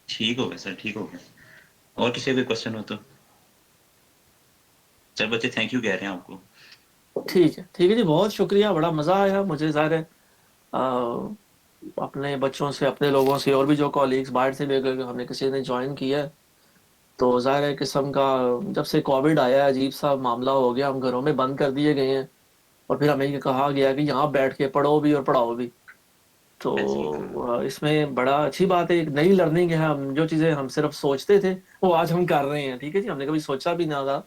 ठीक हो गया सर, ठीक हो गया। और किसी कोई क्वेश्चन हो तो सर, बच्चे थैंक यू कह रहे हैं आपको। ठीक है जी, बहुत शुक्रिया, बड़ा मजा आया मुझे। ज़ाहिर है अपने बच्चों से, अपने लोगों से, और भी जो कॉलीग्स बाहर से भी अगर हमने किसी ने ज्वाइन किया है, तो ज़ाहिर है किस्म का, जब से कोविड आया है अजीब सा मामला हो गया। हम घरों में बंद कर दिए गए हैं, और फिर हमें ये कहा गया कि यहाँ बैठ के पढ़ो भी और पढ़ाओ भी। ऐसे ही तो इसमें बड़ा अच्छी बात है, एक नई लर्निंग है। हम जो चीज़ें हम सिर्फ सोचते थे, वो आज हम कर रहे हैं। ठीक है जी। हमने कभी सोचा भी ना था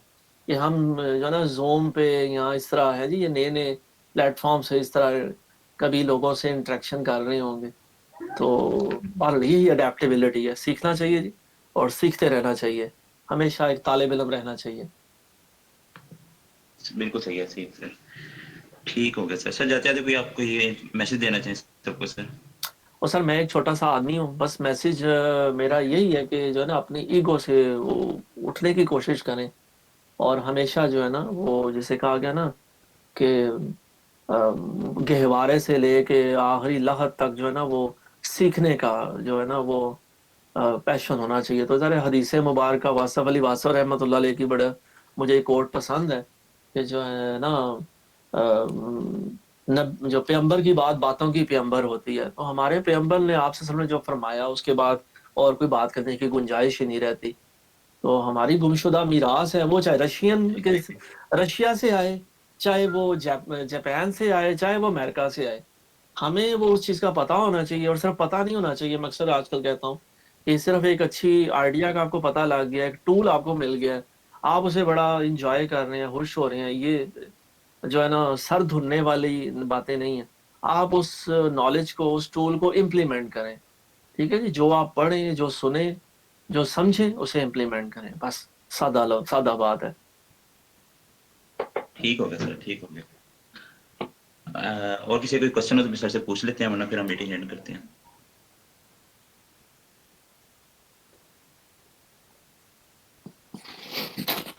कि हम जो है ना जूम पे या इस तरह है जी, ये नए नए प्लेटफॉर्म से इस तरह कभी लोगों से इंटरेक्शन कर रहे होंगे। तो और यही अडेप्टेबिलिटी है, सीखना चाहिए जी, और सीखते रहना चाहिए। हमेशा एक तालिब इल्म रहना चाहिए। बिल्कुल सही है, सही है सर। ठीक हो गया सर। सर जाते जाते कोई आपको ये मैसेज देना चाहिए सबको सर? और सर मैं एक छोटा सा आदमी हूँ, बस मैसेज मेरा यही है कि जो है ना अपनी ईगो से वो उठने की कोशिश करें, और हमेशा जो है ना वो जैसे कहा गया ना कि गहवारे से लेके आखिरी लहर तक जो है ना वो सीखने का जो है ना वो पैशन होना चाहिए। तो ज़रा हदीस मुबारक वासफ अली वासफ रहमतुल्लाह अलैह की बड़ा मुझे एक कोट पसंद है, कि जो है ना जो पैगंबर की बात बातों की पैगंबर होती है। तो हमारे पैगंबर ने आपसे सबने जो फरमाया, उसके बाद और कोई बात करने की गुंजाइश ही नहीं रहती। तो हमारी गुमशुदा मीरास है, वो चाहे रशिया से आए, चाहे वो जापान से आए, चाहे वो अमेरिका से आए, हमें वो उस चीज़ का पता होना चाहिए। और सिर्फ पता नहीं होना चाहिए, मैं अक्सर आजकल कहता हूँ कि सिर्फ एक अच्छी आइडिया का आपको पता लग गया, एक टूल आपको मिल गया है, आप उसे बड़ा इंजॉय कर रहे हैं, खुश हो रहे हैं, ये जो है ना सर धुनने वाली बातें नहीं है। आप उस नॉलेज को, उस टूल को इम्प्लीमेंट करें। ठीक है जी। जो आप पढ़ें, जो सुने, जो समझें, उसे इम्प्लीमेंट करें, बस सादा बात है। ठीक हो गया सर, ठीक हो गया। और किसी कोई क्वेश्चन हो तो सर से पूछ लेते हैं, वरना फिर हम मीटिंग एंड करते हैं।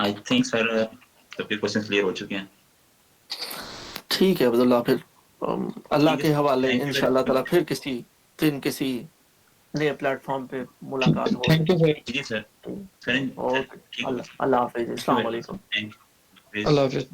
आई थिंक सर सबके क्वेश्चन क्लियर हो चुके हैं। ठीक है अब्दुल्ला, फिर अल्लाह ठीक के है, हवाले thank you very इंशाल्लाह ताला much। फिर किसी दिन किसी नए प्लेटफॉर्म पे मुलाकात हो। Thank you sir. जी सर, सर ओके, ठीक है, अल्लाह हाफिज, थैंक यू अस्सलाम वेरी मच, वालेकुम। Thank you. अल्लाह हाफिज।